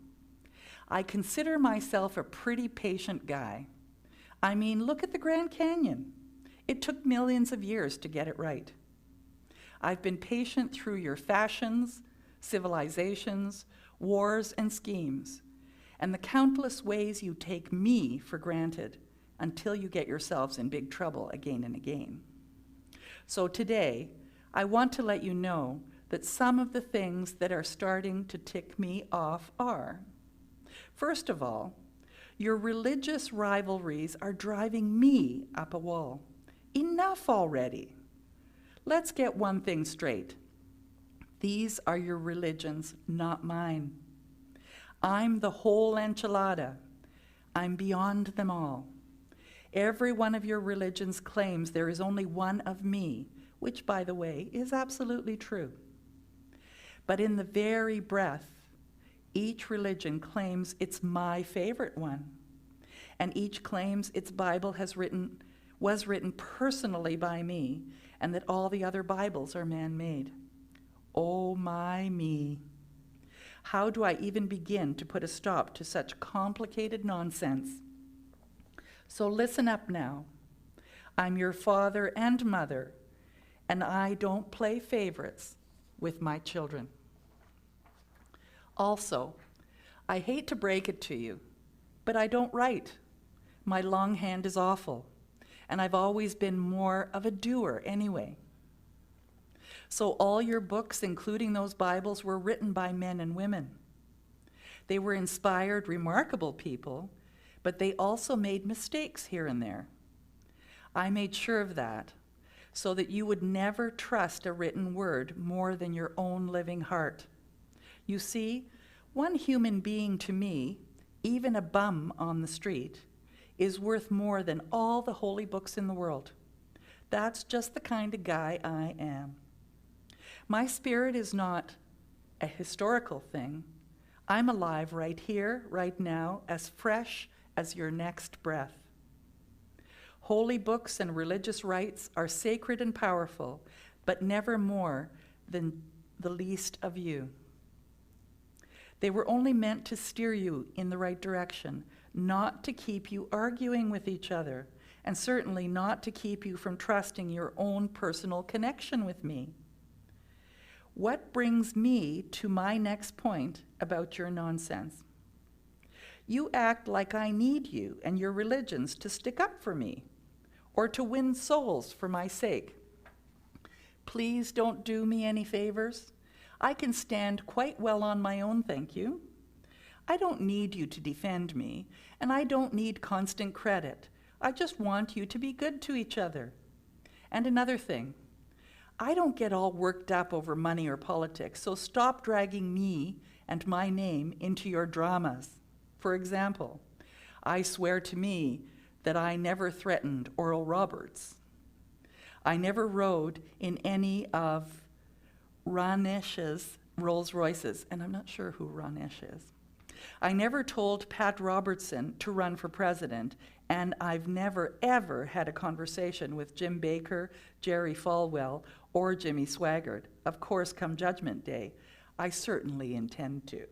[SPEAKER 1] I consider myself a pretty patient guy. I mean, look at the Grand Canyon. It took millions of years to get it right. I've been patient through your fashions, civilizations, wars, and schemes, and the countless ways you take me for granted until you get yourselves in big trouble again and again. So today, I want to let you know that some of the things that are starting to tick me off are, first of all, your religious rivalries are driving me up a wall. Enough already. Let's get one thing straight. These are your religions, not mine. I'm the whole enchilada. I'm beyond them all. Every one of your religions claims there is only one of me, which, by the way, is absolutely true. But in the very breath Each religion claims it's my favorite one, and each claims its Bible was written personally by me, and that all the other Bibles are man-made. Oh my me. How do I even begin to put a stop to such complicated nonsense? So listen up now. I'm your father and mother, and I don't play favorites with my children. Also, I hate to break it to you, but I don't write. My longhand is awful, and I've always been more of a doer anyway. So all your books, including those Bibles, were written by men and women. They were inspired, remarkable people, but they also made mistakes here and there. I made sure of that, so that you would never trust a written word more than your own living heart. You see, one human being to me, even a bum on the street, is worth more than all the holy books in the world. That's just the kind of guy I am. My spirit is not a historical thing. I'm alive right here, right now, as fresh as your next breath. Holy books and religious rites are sacred and powerful, but never more than the least of you. They were only meant to steer you in the right direction, not to keep you arguing with each other, and certainly not to keep you from trusting your own personal connection with me. What brings me to my next point about your nonsense? You act like I need you and your religions to stick up for me or to win souls for my sake. Please don't do me any favors. I can stand quite well on my own, thank you. I don't need you to defend me, and I don't need constant credit. I just want you to be good to each other. And another thing, I don't get all worked up over money or politics, so stop dragging me and my name into your dramas. For example, I swear to me that I never threatened Oral Roberts. I never rode in any of Ranesh's Rolls Royces, and I'm not sure who Ranesh is. I never told Pat Robertson to run for president, and I've never, ever had a conversation with Jim Baker, Jerry Falwell, or Jimmy Swaggart. Of course, come Judgment Day, I certainly intend to.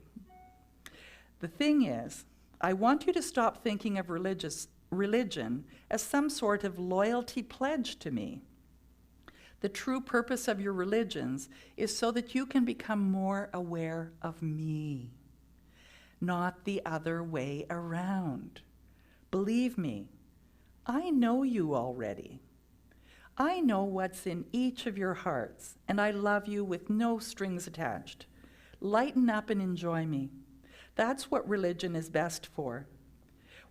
[SPEAKER 1] The thing is, I want you to stop thinking of religion as some sort of loyalty pledge to me. The true purpose of your religions is so that you can become more aware of me, not the other way around. Believe me, I know you already. I know what's in each of your hearts, and I love you with no strings attached. Lighten up and enjoy me. That's what religion is best for.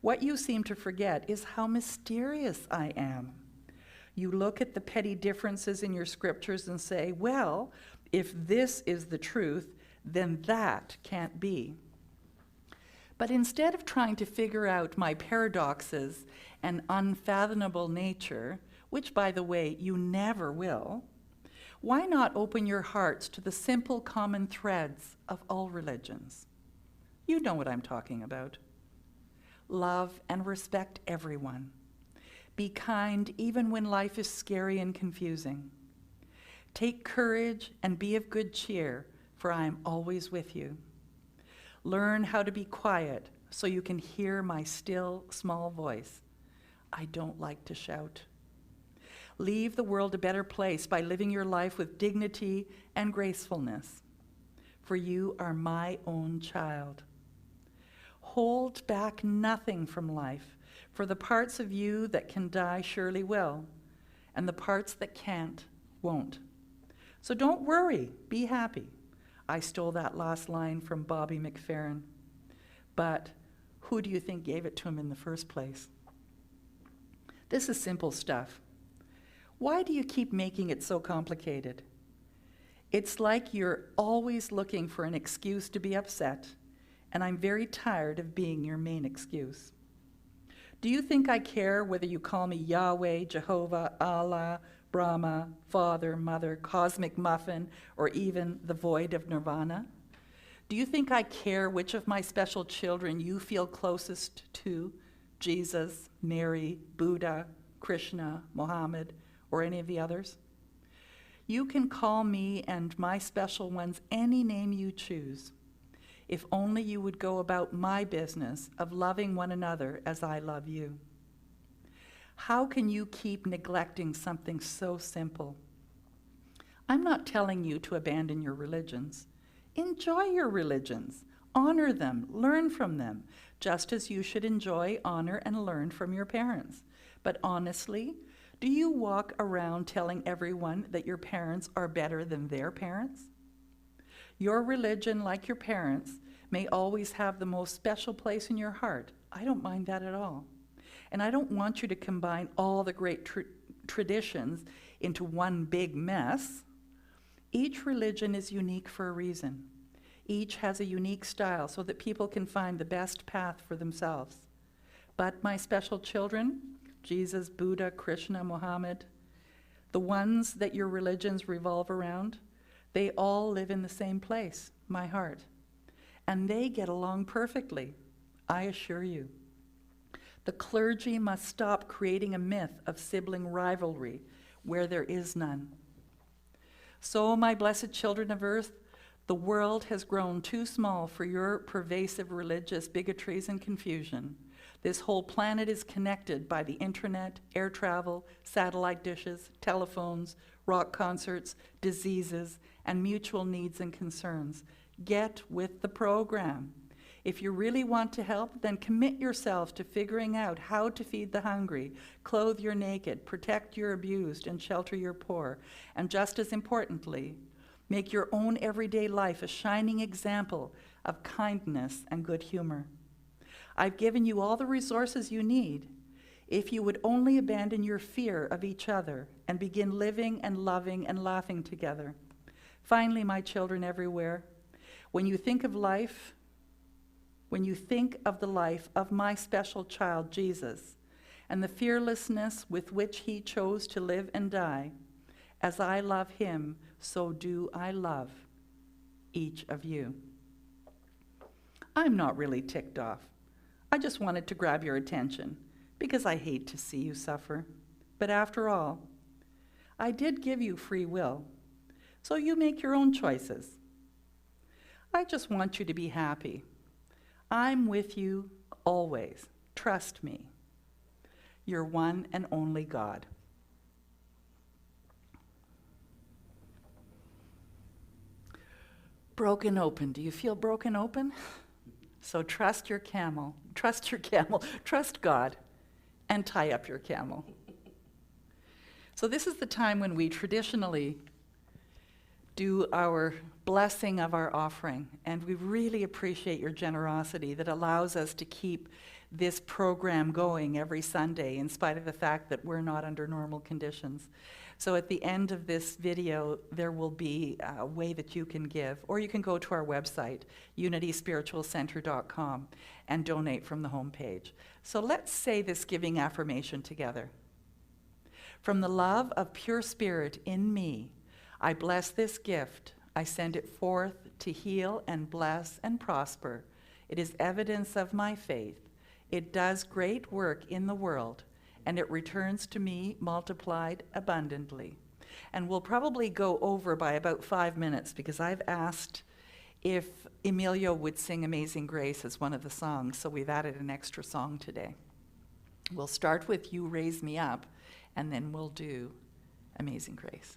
[SPEAKER 1] What you seem to forget is how mysterious I am. You look at the petty differences in your scriptures and say, well, if this is the truth, then that can't be. But instead of trying to figure out my paradoxes and unfathomable nature, which, by the way, you never will, why not open your hearts to the simple common threads of all religions? You know what I'm talking about. Love and respect everyone. Be kind even when life is scary and confusing. Take courage and be of good cheer, for I am always with you. Learn how to be quiet so you can hear my still, small voice. I don't like to shout. Leave the world a better place by living your life with dignity and gracefulness, for you are my own child. Hold back nothing from life, for the parts of you that can die surely will, and the parts that can't won't. So don't worry, be happy. I stole that last line from Bobby McFerrin. But who do you think gave it to him in the first place? This is simple stuff. Why do you keep making it so complicated? It's like you're always looking for an excuse to be upset, and I'm very tired of being your main excuse. Do you think I care whether you call me Yahweh, Jehovah, Allah, Brahma, Father, Mother, Cosmic Muffin, or even the void of Nirvana? Do you think I care which of my special children you feel closest to? Jesus, Mary, Buddha, Krishna, Mohammed, or any of the others? You can call me and my special ones any name you choose, if only you would go about my business of loving one another as I love you. How can you keep neglecting something so simple? I'm not telling you to abandon your religions. Enjoy your religions. Honor them. Learn from them, just as you should enjoy, honor, and learn from your parents. But honestly, do you walk around telling everyone that your parents are better than their parents? Your religion, like your parents, may always have the most special place in your heart. I don't mind that at all. And I don't want you to combine all the great traditions into one big mess. Each religion is unique for a reason. Each has a unique style so that people can find the best path for themselves. But my special children, Jesus, Buddha, Krishna, Mohammed, the ones that your religions revolve around, they all live in the same place, my heart. And they get along perfectly, I assure you. The clergy must stop creating a myth of sibling rivalry where there is none. So, my blessed children of earth, the world has grown too small for your pervasive religious bigotries and confusion. This whole planet is connected by the internet, air travel, satellite dishes, telephones, rock concerts, diseases, and mutual needs and concerns. Get with the program. If you really want to help, then commit yourself to figuring out how to feed the hungry, clothe your naked, protect your abused, and shelter your poor. And just as importantly, make your own everyday life a shining example of kindness and good humor. I've given you all the resources you need if you would only abandon your fear of each other and begin living and loving and laughing together. Finally, my children everywhere, when you think of life, when you think of the life of my special child, Jesus, and the fearlessness with which he chose to live and die, as I love him, so do I love each of you. I'm not really ticked off. I just wanted to grab your attention because I hate to see you suffer. But after all, I did give you free will, so you make your own choices. I just want you to be happy. I'm with you always. Trust me. Your one and only God. Broken open. Do you feel broken open? So trust your camel, trust God, and tie up your camel. So this is the time when we traditionally do our blessing of our offering, and we really appreciate your generosity that allows us to keep this program going every Sunday in spite of the fact that we're not under normal conditions. So at the end of this video, there will be a way that you can give, or you can go to our website, unityspiritualcenter.com, and donate from the homepage. So let's say this giving affirmation together. From the love of pure spirit in me, I bless this gift. I send it forth to heal and bless and prosper. It is evidence of my faith. It does great work in the world, and it returns to me multiplied abundantly. And we'll probably go over by about 5 minutes because I've asked if Emilio would sing Amazing Grace as one of the songs, so we've added an extra song today. We'll start with You Raise Me Up, and then we'll do Amazing Grace.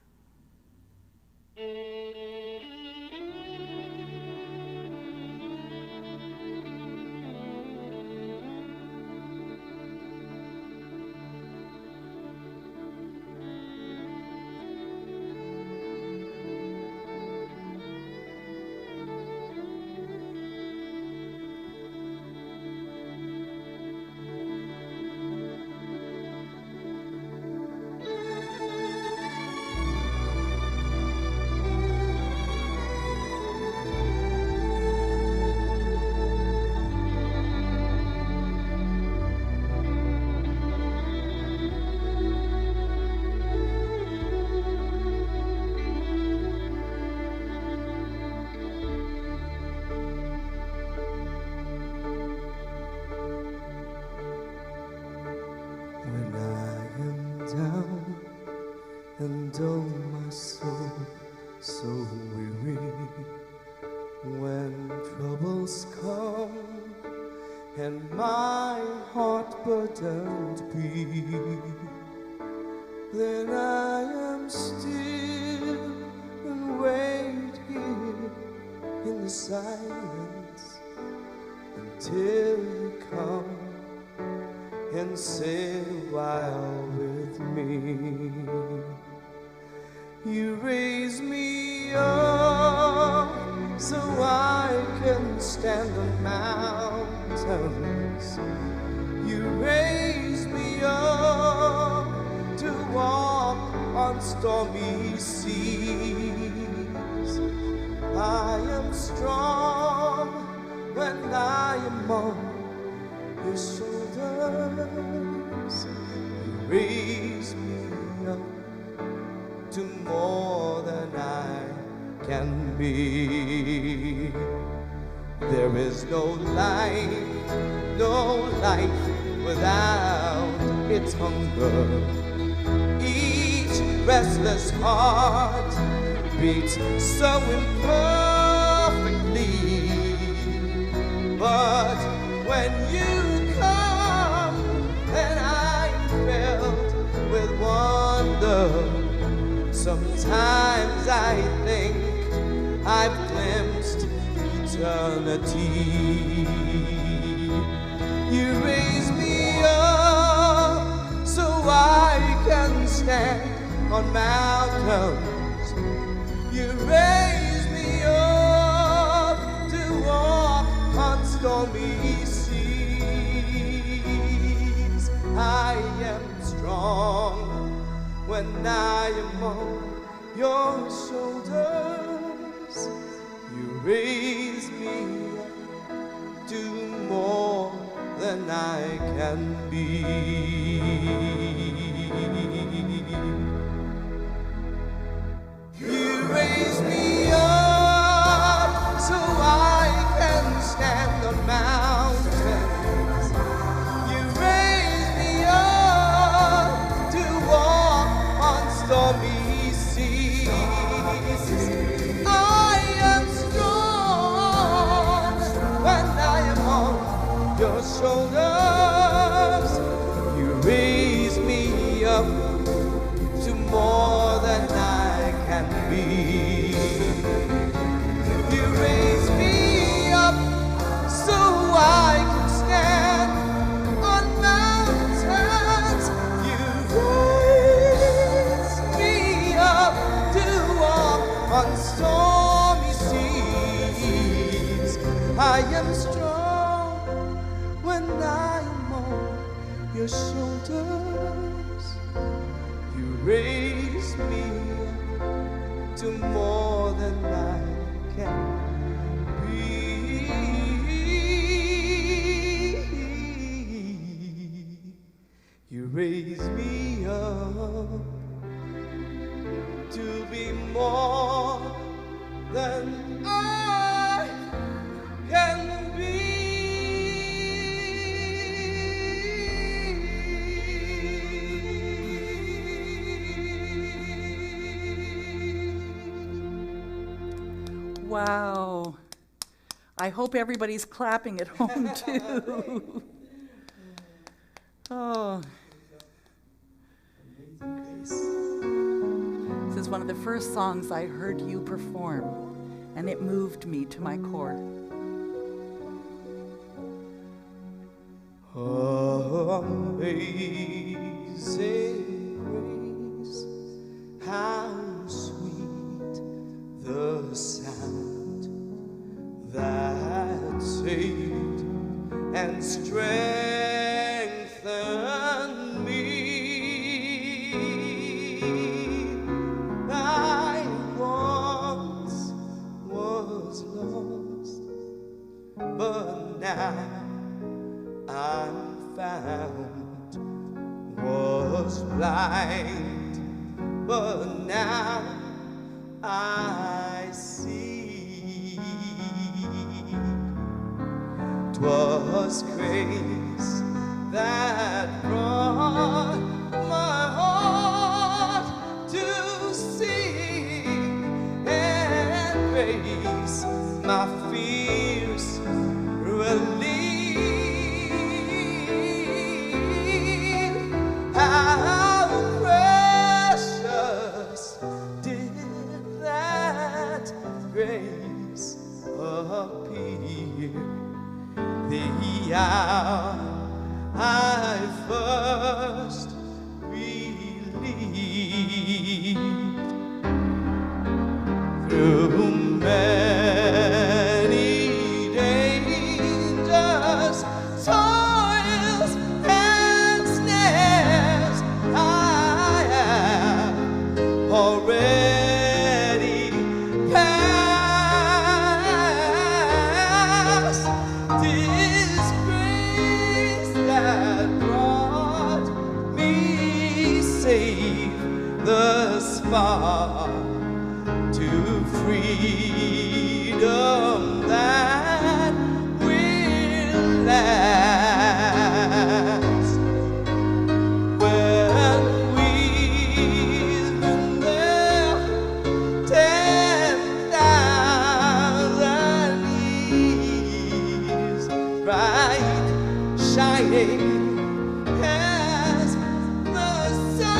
[SPEAKER 2] heart burdened be, then I am still and wait here in the silence until you come and sit a while with me. You raise me up so I can stand on mountains. You raise me up to walk on stormy seas. I am strong when I am on your shoulders. You raise me up to more than I can be. There is no life without its hunger. Each restless heart beats so imperfectly, but when you come and I'm filled with wonder. Sometimes I think I've glimpsed eternity. You raise me up so I can stand on mountains. You raise me up to walk on stormy seas. I am strong when I am on your shoulders. You raise me up to more than I can be. You raise me up so I can stand on mountains. You raise me up to walk on stormy seas. I am strong when I am on your shoulders. You raise me up to more than I can be. You raise me up so I can stand on mountains. You raise me up to walk on stormy seas. I am strong when I am on your shoulders. You raise me up to more than I can be. You raise me up to be more than I can be.
[SPEAKER 1] Wow. I hope everybody's clapping at home too. Oh. This is one of the first songs I heard you perform, and it moved me to my core.
[SPEAKER 2] Amazing grace, how sweet the sound that saved and strengthened me. I once was lost, but now I'm found. Was blind, but now I see. 'Twas grace that brought my heart to sing, and grace my fears relieve. first believed. Through many dangers, toils, and snares, I have already passed. This grace that brought me safe thus far to freedom that will last. When we've been there 10,000 years, bright, shining as the sun,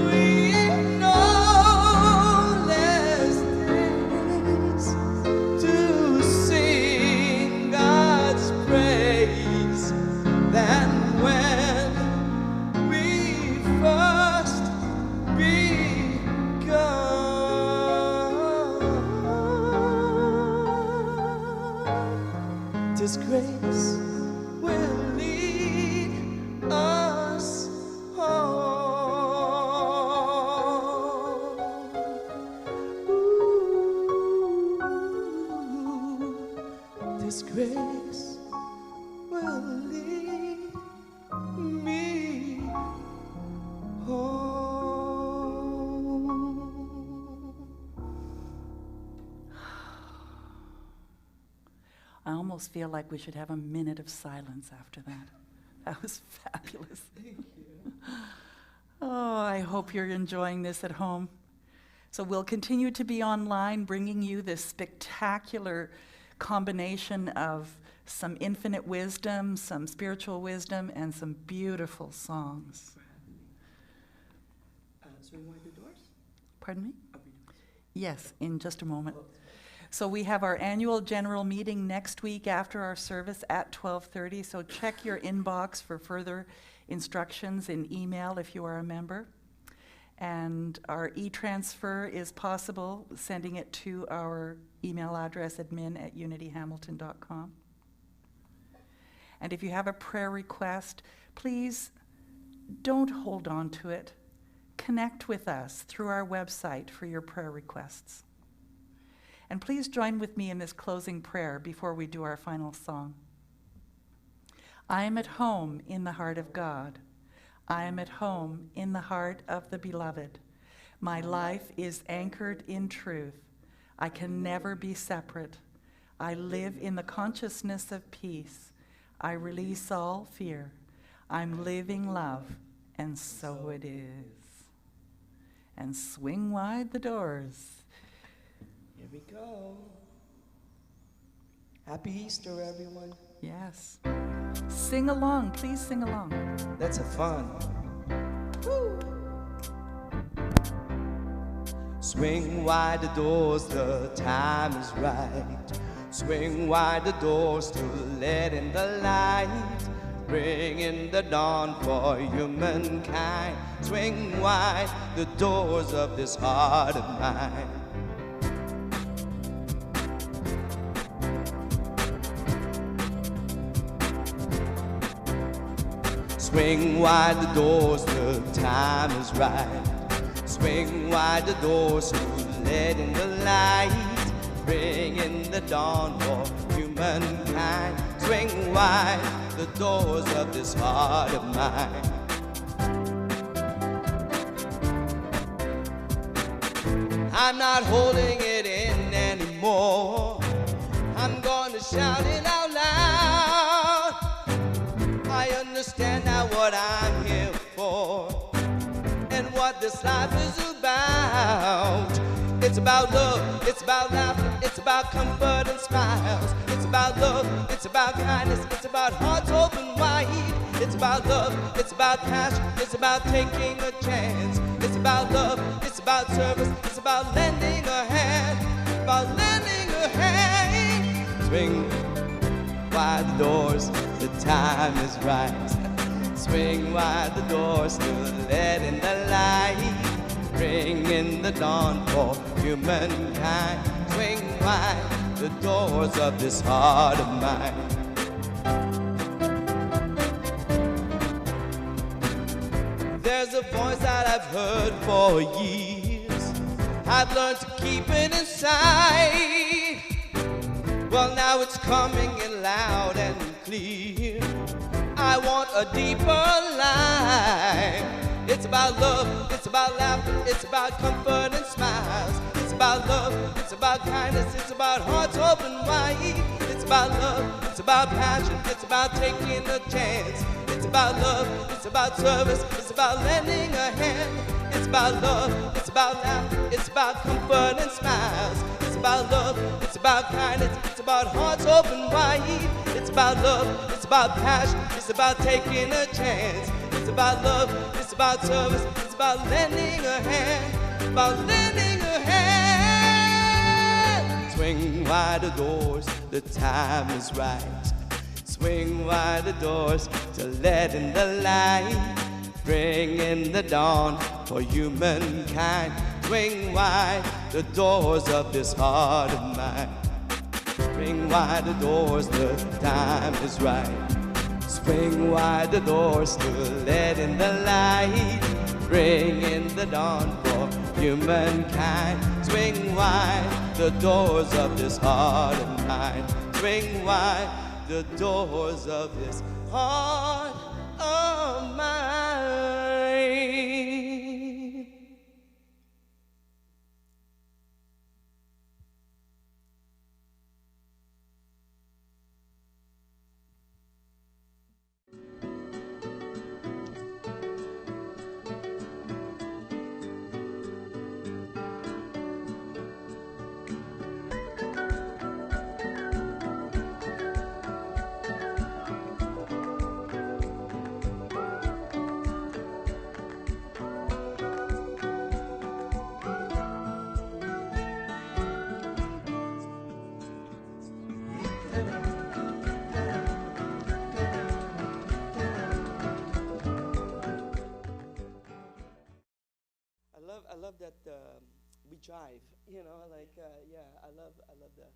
[SPEAKER 2] we know less days to sing God's praise than when we first begun. This grace will lead us home. Ooh, this grace will lead me home.
[SPEAKER 1] I almost feel like we should have a minute of silence after that. That was fabulous.
[SPEAKER 2] Thank you.
[SPEAKER 1] Oh, I hope you're enjoying this at home. So we'll continue to be online, bringing you this spectacular combination of some infinite wisdom, some spiritual wisdom, and some beautiful songs.
[SPEAKER 2] So we want the doors?
[SPEAKER 1] Pardon me? Yes, in just a moment. So we have our annual general meeting next week after our service at 12:30, so check your inbox for further instructions in email if you are a member. And our e-transfer is possible, sending it to our email address, admin@unityhamilton.com. And if you have a prayer request, please don't hold on to it. Connect with us through our website for your prayer requests. And please join with me in this closing prayer before we do our final song. I am at home in the heart of God. I am at home in the heart of the beloved. My life is anchored in truth. I can never be separate. I live in the consciousness of peace. I release all fear. I'm living love, and so it is. And swing wide the doors.
[SPEAKER 2] Here we go. Happy Easter, everyone.
[SPEAKER 1] Yes. Sing along. Please sing along.
[SPEAKER 2] Let's have fun. Woo. Swing wide the doors, the time is right. Swing wide the doors to let in the light. Bring in the dawn for humankind. Swing wide the doors of this heart of mine. Swing wide the doors, the time is right. Swing wide the doors to let in the light. Bring in the dawn for humankind. Swing wide the doors of this heart of mine. I'm not holding it in anymore. I'm gonna shout it out loud. I understand now what I'm here for and what this life is about. It's about love, it's about laughter, it's about comfort and smiles. It's about love, it's about kindness, it's about hearts open wide. It's about love, it's about passion, it's about taking a chance. It's about love, it's about service, it's about lending a hand. It's about lending a hand. Swing wide the doors, the time is right. Swing wide the doors to let in the light. Bring in the dawn for humankind. Swing wide the doors of this heart of mine. There's a voice that I've heard for years. I've learned to keep it inside. Well, now it's coming in loud and clear. I want a deeper life. It's about love, it's about laughter, it's about comfort and smiles. It's about love, it's about kindness, it's about hearts open wide. It's about love, it's about passion, it's about taking a chance. It's about love, it's about service, it's about lending a hand. It's about love, it's about laughter, it's about comfort and smiles. It's about love, it's about kindness, it's about hearts open wide. It's about love, it's about passion, it's about taking a chance. It's about love, it's about service, it's about lending a hand. It's about lending a hand. Swing wide the doors, the time is right. Swing wide the doors to let in the light. Bring in the dawn for humankind. Swing wide the doors of this heart of mine. Swing wide the doors, the time is right. Swing wide the doors to let in the light. Bring in the dawn for humankind. Swing wide the doors of this heart of mine. Swing wide the doors of this heart of mine. I love that we jive, you know, like, yeah, I love the